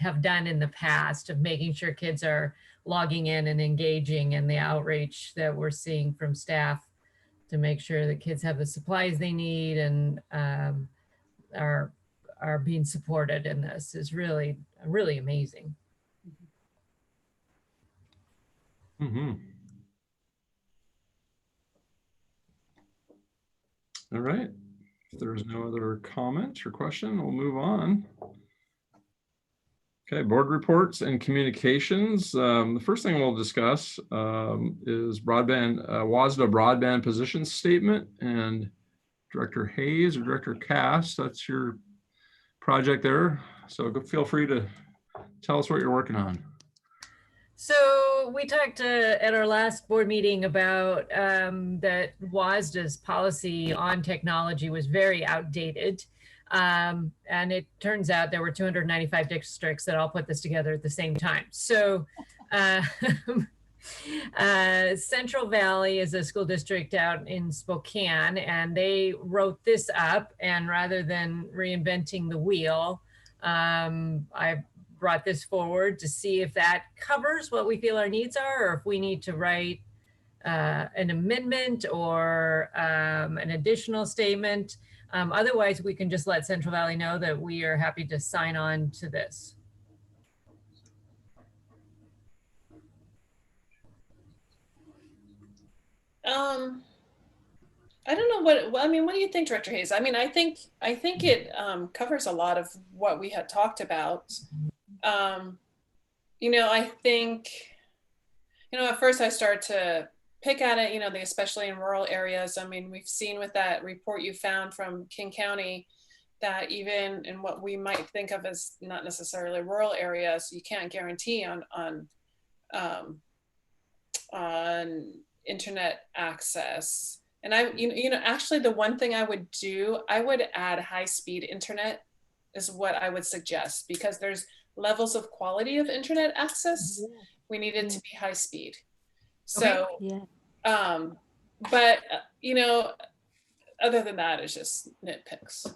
have done in the past, of making sure kids are logging in and engaging, and the outreach that we're seeing from staff to make sure that kids have the supplies they need and are being supported in this is really, really amazing. Mm-hmm. All right. If there's no other comments or question, we'll move on. Okay, board reports and communications. The first thing we'll discuss is WASDA broadband position statement, and Director Hayes or Director Cass, that's your project there. So feel free to tell us what you're working on. So we talked at our last board meeting about that WASDA's policy on technology was very outdated. And it turns out there were 295 districts that all put this together at the same time. So Central Valley is a school district out in Spokane, and they wrote this up. And rather than reinventing the wheel, I brought this forward to see if that covers what we feel our needs are, or if we need to write an amendment or an additional statement. Otherwise, we can just let Central Valley know that we are happy to sign on to this. I don't know what, well, I mean, what do you think, Director Hayes? I mean, I think it covers a lot of what we had talked about. You know, I think, you know, at first I started to pick at it, you know, especially in rural areas. I mean, we've seen with that report you found from King County that even in what we might think of as not necessarily rural areas, you can't guarantee on internet access. And actually the one thing I would do, I would add high-speed internet is what I would suggest, because there's levels of quality of internet access. We need it to be high speed. So, but you know, other than that, it's just nitpicks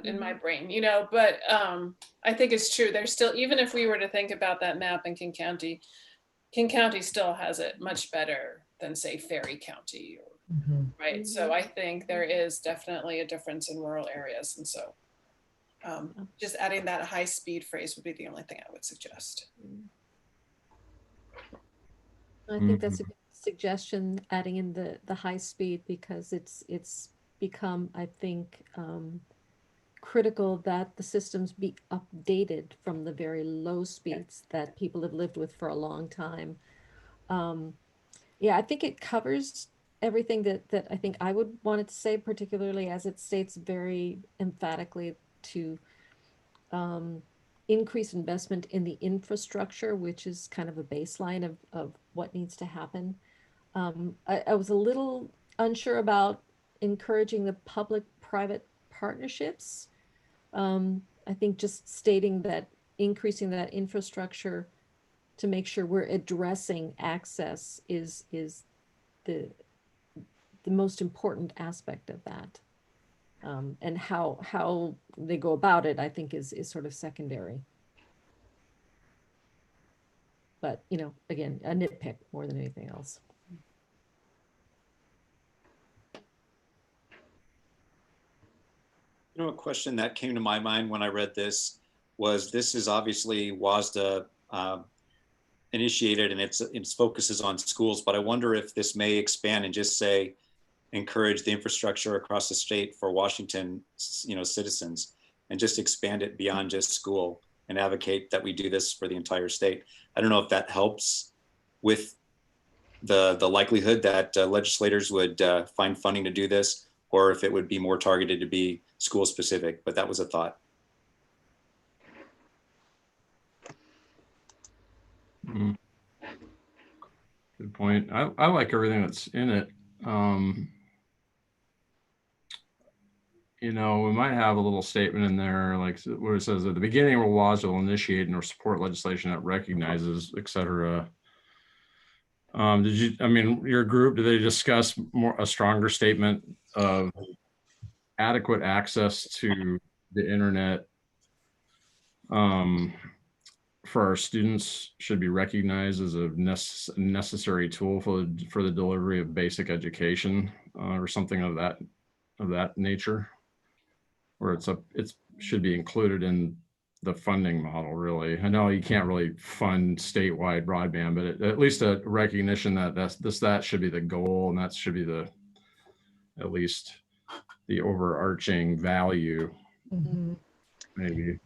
in my brain, you know, but I think it's true. There's still, even if we were to think about that map in King County still has it much better than say Ferry County, right? So I think there is definitely a difference in rural areas. And so just adding that high speed phrase would be the only thing I would suggest. I think that's a good suggestion, adding in the high speed, because it's become, I think, critical that the systems be updated from the very low speeds that people have lived with for a long time. Yeah, I think it covers everything that I think I would want it to say, particularly as it states very emphatically to increase investment in the infrastructure, which is kind of a baseline of what needs to happen. I was a little unsure about encouraging the public-private partnerships. I think just stating that increasing that infrastructure to make sure we're addressing access is the most important aspect of that. And how they go about it, I think, is sort of secondary. But, you know, again, a nitpick more than anything else. You know, a question that came to my mind when I read this was, this is obviously WASDA initiated, and its focus is on schools, but I wonder if this may expand and just say, encourage the infrastructure across the state for Washington, you know, citizens, and just expand it beyond just school and advocate that we do this for the entire state. I don't know if that helps with the likelihood that legislators would find funding to do this, or if it would be more targeted to be school specific, but that was a thought. Good point. I like everything that's in it. You know, we might have a little statement in there, like where it says at the beginning, WASDA will initiate and support legislation that recognizes, et cetera. I mean, your group, did they discuss a stronger statement of adequate access to the internet for our students should be recognized as a necessary tool for the delivery of basic education? or something of that nature, where it should be included in the funding model, really. I know you can't really fund statewide broadband, but at least a recognition that that should be the goal, and that should be at least the overarching value, maybe.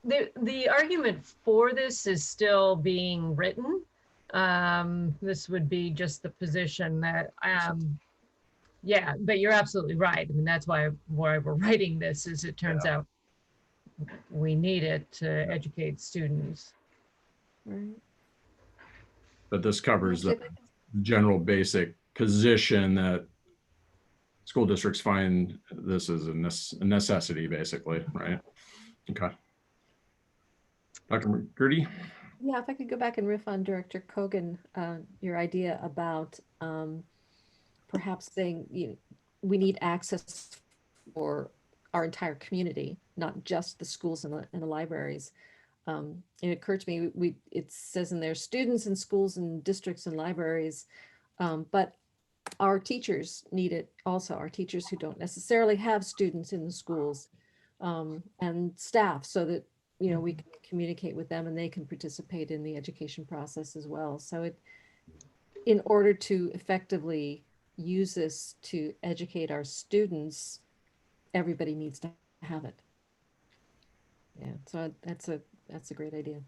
The argument for this is still being written. This would be just the position that, yeah, but you're absolutely right. I mean, that's why we're writing this, is it turns out we need it to educate students. Right. But this covers the general basic position that school districts find this is a necessity, basically, right? Okay. Dr. McGurdy? Yeah, if I could go back and riff on Director Kogan, your idea about perhaps saying we need access for our entire community, not just the schools and the libraries. It occurred to me, it says in there, students in schools and districts and libraries, but our teachers need it also, our teachers who don't necessarily have students in the schools, and staff, so that we can communicate with them and they can participate in the education process as well. So in order to effectively use this to educate our students, everybody needs to have it. Yeah, so that's a great idea.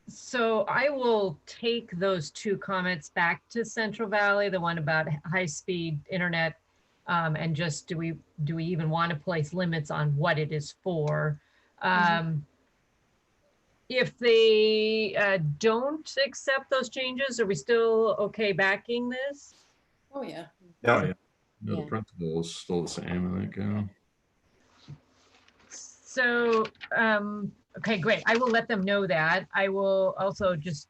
So I will take those two comments back to Central Valley, the one about high-speed internet, and just do we even want to place limits on what it is for? If they don't accept those changes, are we still okay backing this? Oh, yeah. Yeah. The Yeah. principle is still the same, I think. Yeah. So, okay, great. I will let them know that. I will also just,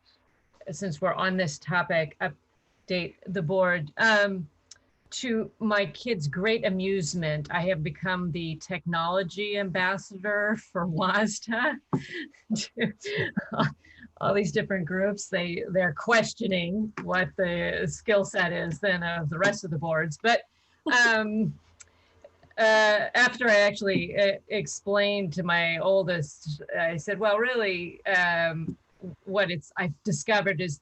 since we're on this topic, update the board. To my kids' great amusement, I have become the technology ambassador for WASTA. All these different groups, they're questioning what the skill set is then of the rest of the boards. But after I actually explained to my oldest, I said, well, really, what I've discovered is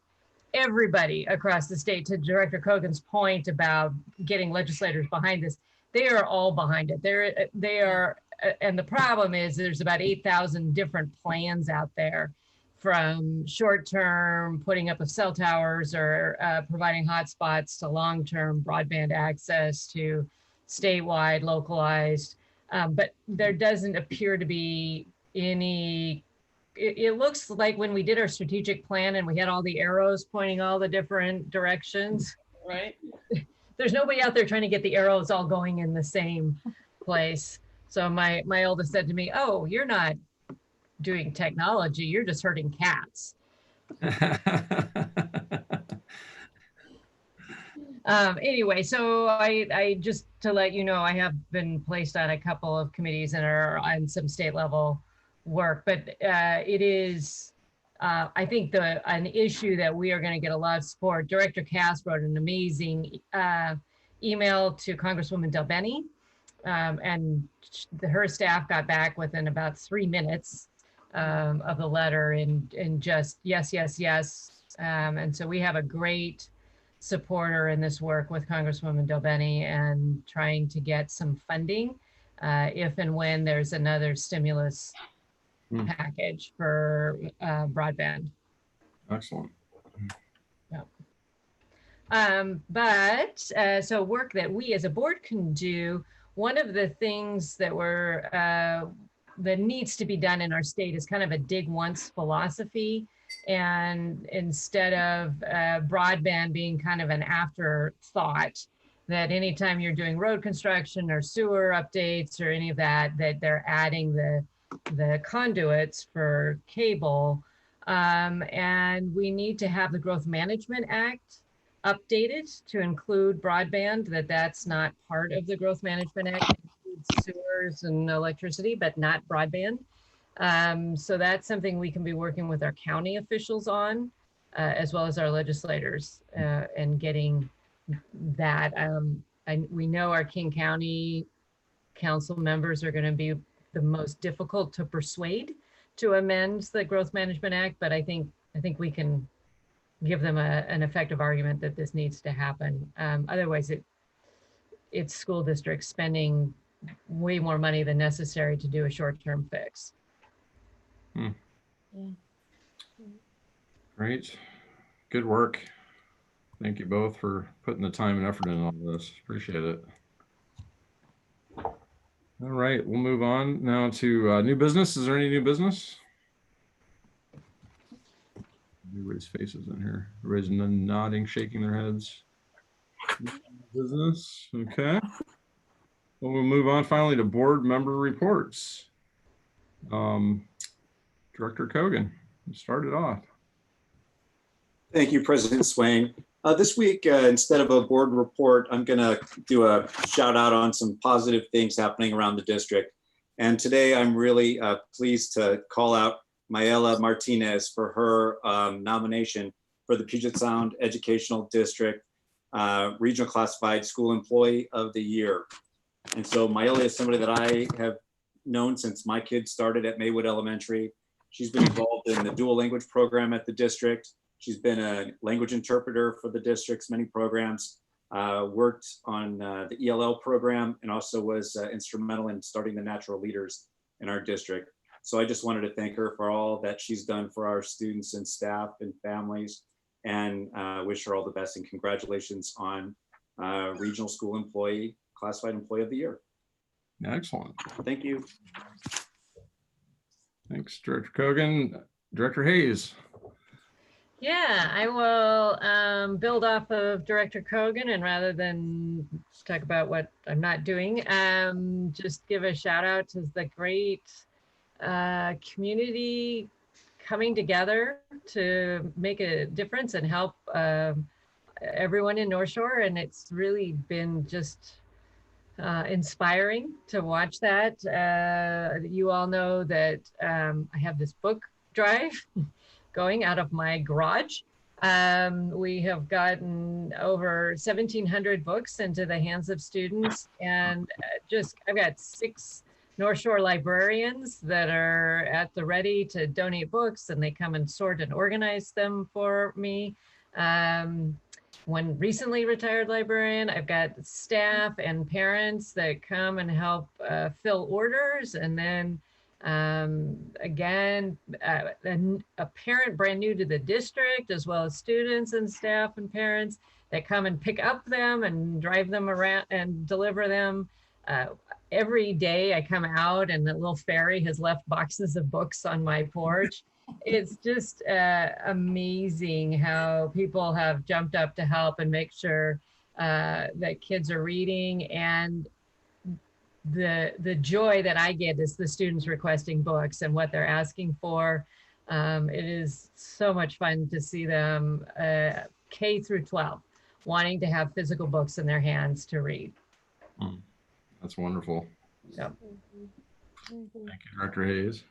everybody across the state, to Director Kogan's point about getting legislators behind this, they are all behind it. They are, and the problem is there's about 8,000 different plans out there, from short-term putting up of cell towers or providing hotspots to long-term broadband access to statewide, localized, but there doesn't appear to be any. It looks like when we did our strategic plan and we had all the arrows pointing all the different directions, Right. there's nobody out there trying to get the arrows all going in the same place. So my oldest said to me, oh, you're not doing technology, you're just hurting cats. Anyway, so I just to let you know, I have been placed on a couple of committees and are on some state level work, but it is, I think, an issue that we are going to get a lot of support. Director Cass wrote an amazing email to Congresswoman Del Bene, and her staff got back within about 3 minutes of the letter, and just yes, yes, yes. And so we have a great supporter in this work with Congresswoman Del Bene, and trying to get some funding if and when there's another stimulus package for broadband. Excellent. But so work that we as a board can do, one of the things that that needs to be done in our state is kind of a dig once philosophy. And instead of broadband being kind of an afterthought, that anytime you're doing road construction or sewer updates or any of that, that they're adding the conduits for cable. And we need to have the Growth Management Act updated to include broadband, that's not part of the Growth Management Act. It includes sewers and electricity, but not broadband. So that's something we can be working with our county officials on, as well as our legislators, and getting that. We know our King County council members are going to be the most difficult to persuade to amend the Growth Management Act, but I think we can give them an effective argument that this needs to happen. Otherwise, it's school districts spending way more money than necessary to do a short-term fix. Yeah. Great. Good work. Thank you both for putting the time and effort in all this. Appreciate it. All right, we'll move on now to new business. Is there any new business? Everybody's faces in here. Everybody's nodding, shaking their heads. Business, okay. Well, we'll move on finally to board member reports. Director Kogan, you started off. Thank you, President Swain. This week, instead of a board report, I'm going to do a shout out on some positive things happening around the district. And today I'm really pleased to call out Mayela Martinez for her nomination for the Puget Sound Educational District Regional Classified School Employee of the Year. And so Mayela is somebody that I have known since my kids started at Maywood Elementary. She's been involved in the dual language program at the district. She's been a language interpreter for the district's many programs, worked on the ELL program, and also was instrumental in starting the natural leaders in our district. So I just wanted to thank her for all that she's done for our students and staff and families, and wish her all the best, and congratulations on Regional School Employee, Classified Employee of the Year. Excellent. Thank you. Thanks, Director Kogan. Director Hayes. Yeah, I will build off of Director Kogan, and rather than talk about what I'm not doing, just give a shout out to the great community coming together to make a difference and help everyone in North Shore. And it's really been just inspiring to watch that. You all know that I have this book drive going out of my garage. We have gotten over 1,700 books into the hands of students, and I've got 6 North Shore librarians that are at the ready to donate books, and they come and sort and organize them for me. One recently retired librarian. I've got staff and parents that come and help fill orders, and then again, a parent brand new to the district, as well as students and staff and parents that come and pick up them and drive them around and deliver them. Every day I come out and the little fairy has left boxes of books on my porch. It's just amazing how people have jumped up to help and make sure that kids are reading, and the joy that I get is the students requesting books and what they're asking for. It is so much fun to see them K through 12 wanting to have physical books in their hands to read. That's wonderful. Yep. Thank you, Director Hayes.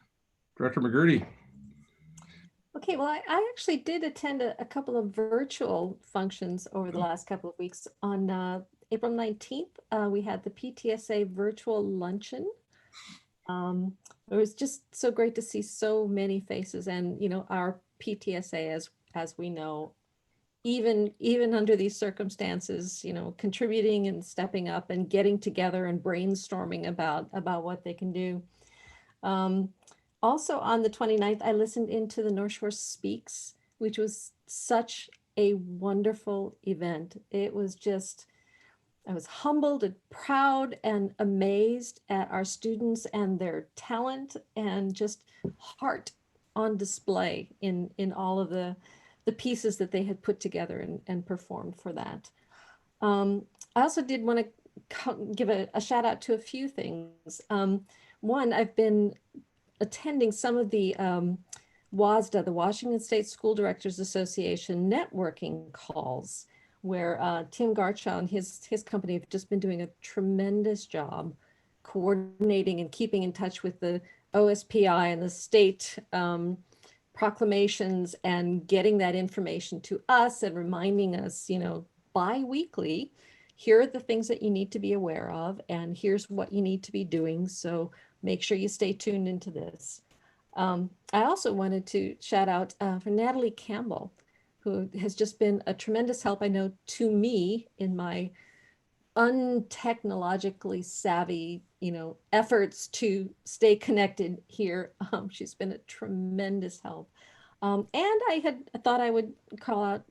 Director McGurty. Okay, well, I actually did attend a couple of virtual functions over the last couple of weeks. On April 19th, we had the PTSA virtual luncheon. It was just so great to see so many faces, and our PTSA, as we know, even under these circumstances, contributing and stepping up and getting together and brainstorming about what they can do. Also on the 29th, I listened into the North Shore Speaks, which was such a wonderful event. It was just, I was humbled and proud and amazed at our students and their talent and just heart on display in all of the pieces that they had put together and performed for that. I also did want to give a shout out to a few things. One, I've been attending some of the WASDA, the Washington State School Directors Association networking calls, where Tim Gartshaw and his company have just been doing a tremendous job coordinating and keeping in touch with the OSPI and the state proclamations and getting that information to us and reminding us, bi-weekly. Here are the things that you need to be aware of, and here's what you need to be doing. So make sure you stay tuned into this. I also wanted to shout out for Natalie Campbell, who has just been a tremendous help, I know, to me in my untechnologically savvy, efforts to stay connected here. She's been a tremendous help. And I thought I would call out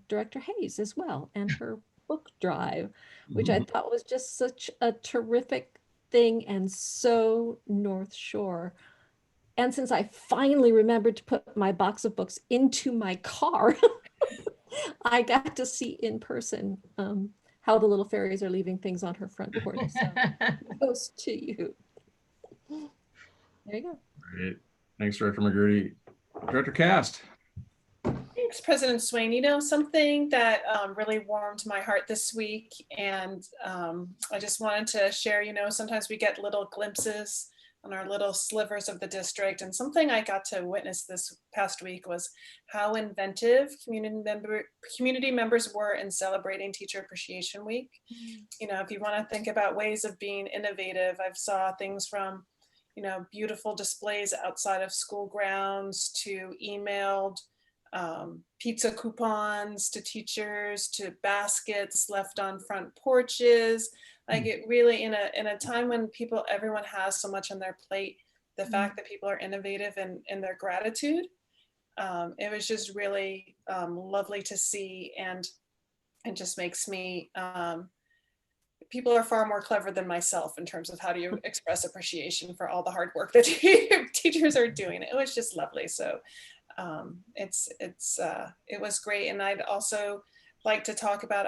Director Hayes as well, and her book drive, which I thought was just such a terrific thing and so North Shore. And since I finally remembered to put my box of books into my car, I got to see in person how the little fairies are leaving things on her front porch. So kudos to you. There you go. Great. Thanks, Director McGurty. Director Cast. Thanks, President Swain. Something that really warmed my heart this week, and I just wanted to share, sometimes we get little glimpses on our little slivers of the district, and something I got to witness this past week was how inventive community members were in celebrating Teacher Appreciation Week. If you want to think about ways of being innovative, I've saw things from beautiful displays outside of school grounds to emailed pizza coupons to teachers, to baskets left on front porches. Like, it really, in a time when everyone has so much on their plate, the fact that people are innovative in their gratitude, it was just really lovely to see, and it just makes me, people are far more clever than myself in terms of how do you express appreciation for all the hard work that teachers are doing. It was just lovely. So it was great. And I'd also like to talk about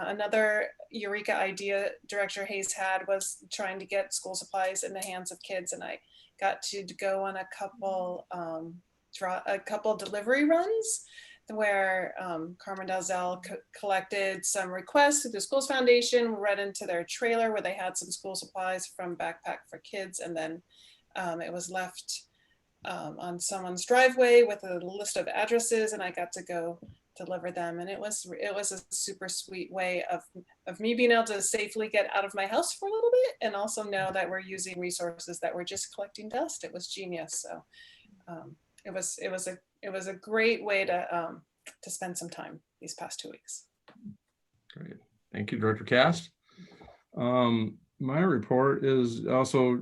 another Eureka idea Director Hayes had was trying to get school supplies in the hands of kids, and I got to go on a couple delivery runs where Carmen Dalzell collected some requests through the Schools Foundation, read into their trailer where they had some school supplies from Backpack for Kids, and then it was left on someone's driveway with a list of addresses, and I got to go deliver them. And it was a super sweet way of me being able to safely get out of my house for a little bit, and also know that we're using resources that were just collecting dust. It was genius. So it was a great way to spend some time these past 2 weeks. Great. Thank you, Director Cast. My report is also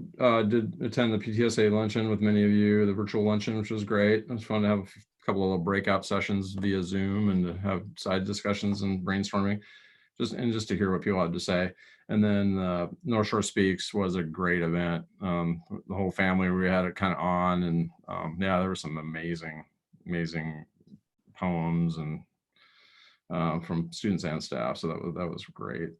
did attend the PTSA luncheon with many of you, the virtual luncheon, which was great. It was fun to have a couple of little breakout sessions via Zoom and to have side discussions and brainstorming, just to hear what people had to say. And then North Shore Speaks was a great event. The whole family, we had it kind of on, and yeah, there were some amazing poems and from students and staff. So that was great.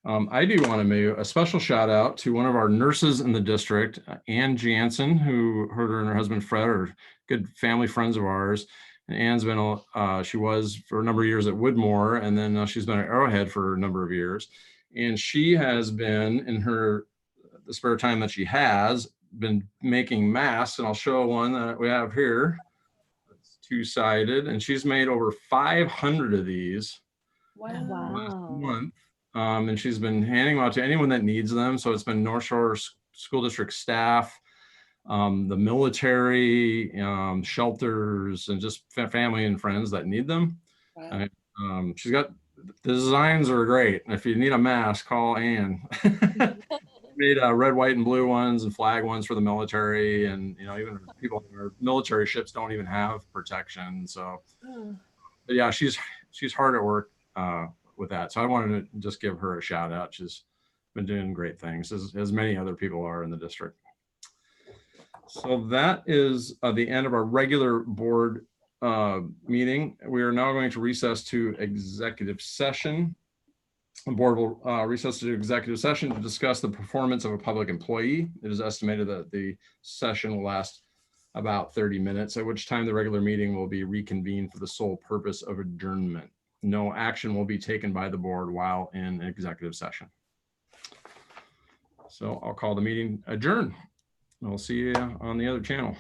I do want to make a special shout out to one of our nurses in the district, Ann Jansen, who her and her husband Fred are good family friends of ours. And Ann's been, she was for a number of years at Woodmore, and then she's been at Arrowhead for a number of years. And she has been, in the spare time that she has, been making masks, and I'll show one that we have here. It's two-sided, and she's made over 500 of these. Wow. Last month. And she's been handing them out to anyone that needs them. So it's been North Shore School District staff, the military, shelters, and just family and friends that need them. Wow. She's got, the designs are great. If you need a mask, call Ann. Made red, white, and blue ones and flag ones for the military, and even people in our military ships don't even have protection. So, but yeah, she's hard at work with that. So I wanted to just give her a shout out. She's been doing great things, as many other people are in the district. So that is the end of our regular board meeting. We are now going to recess to executive session. The board will recess to executive session to discuss the performance of a public employee. It is estimated that the session will last about 30 minutes, at which time the regular meeting will be reconvened for the sole purpose of adjournment. No action will be taken by the board while in executive session. So I'll call the meeting adjourned. We'll see you on the other channel.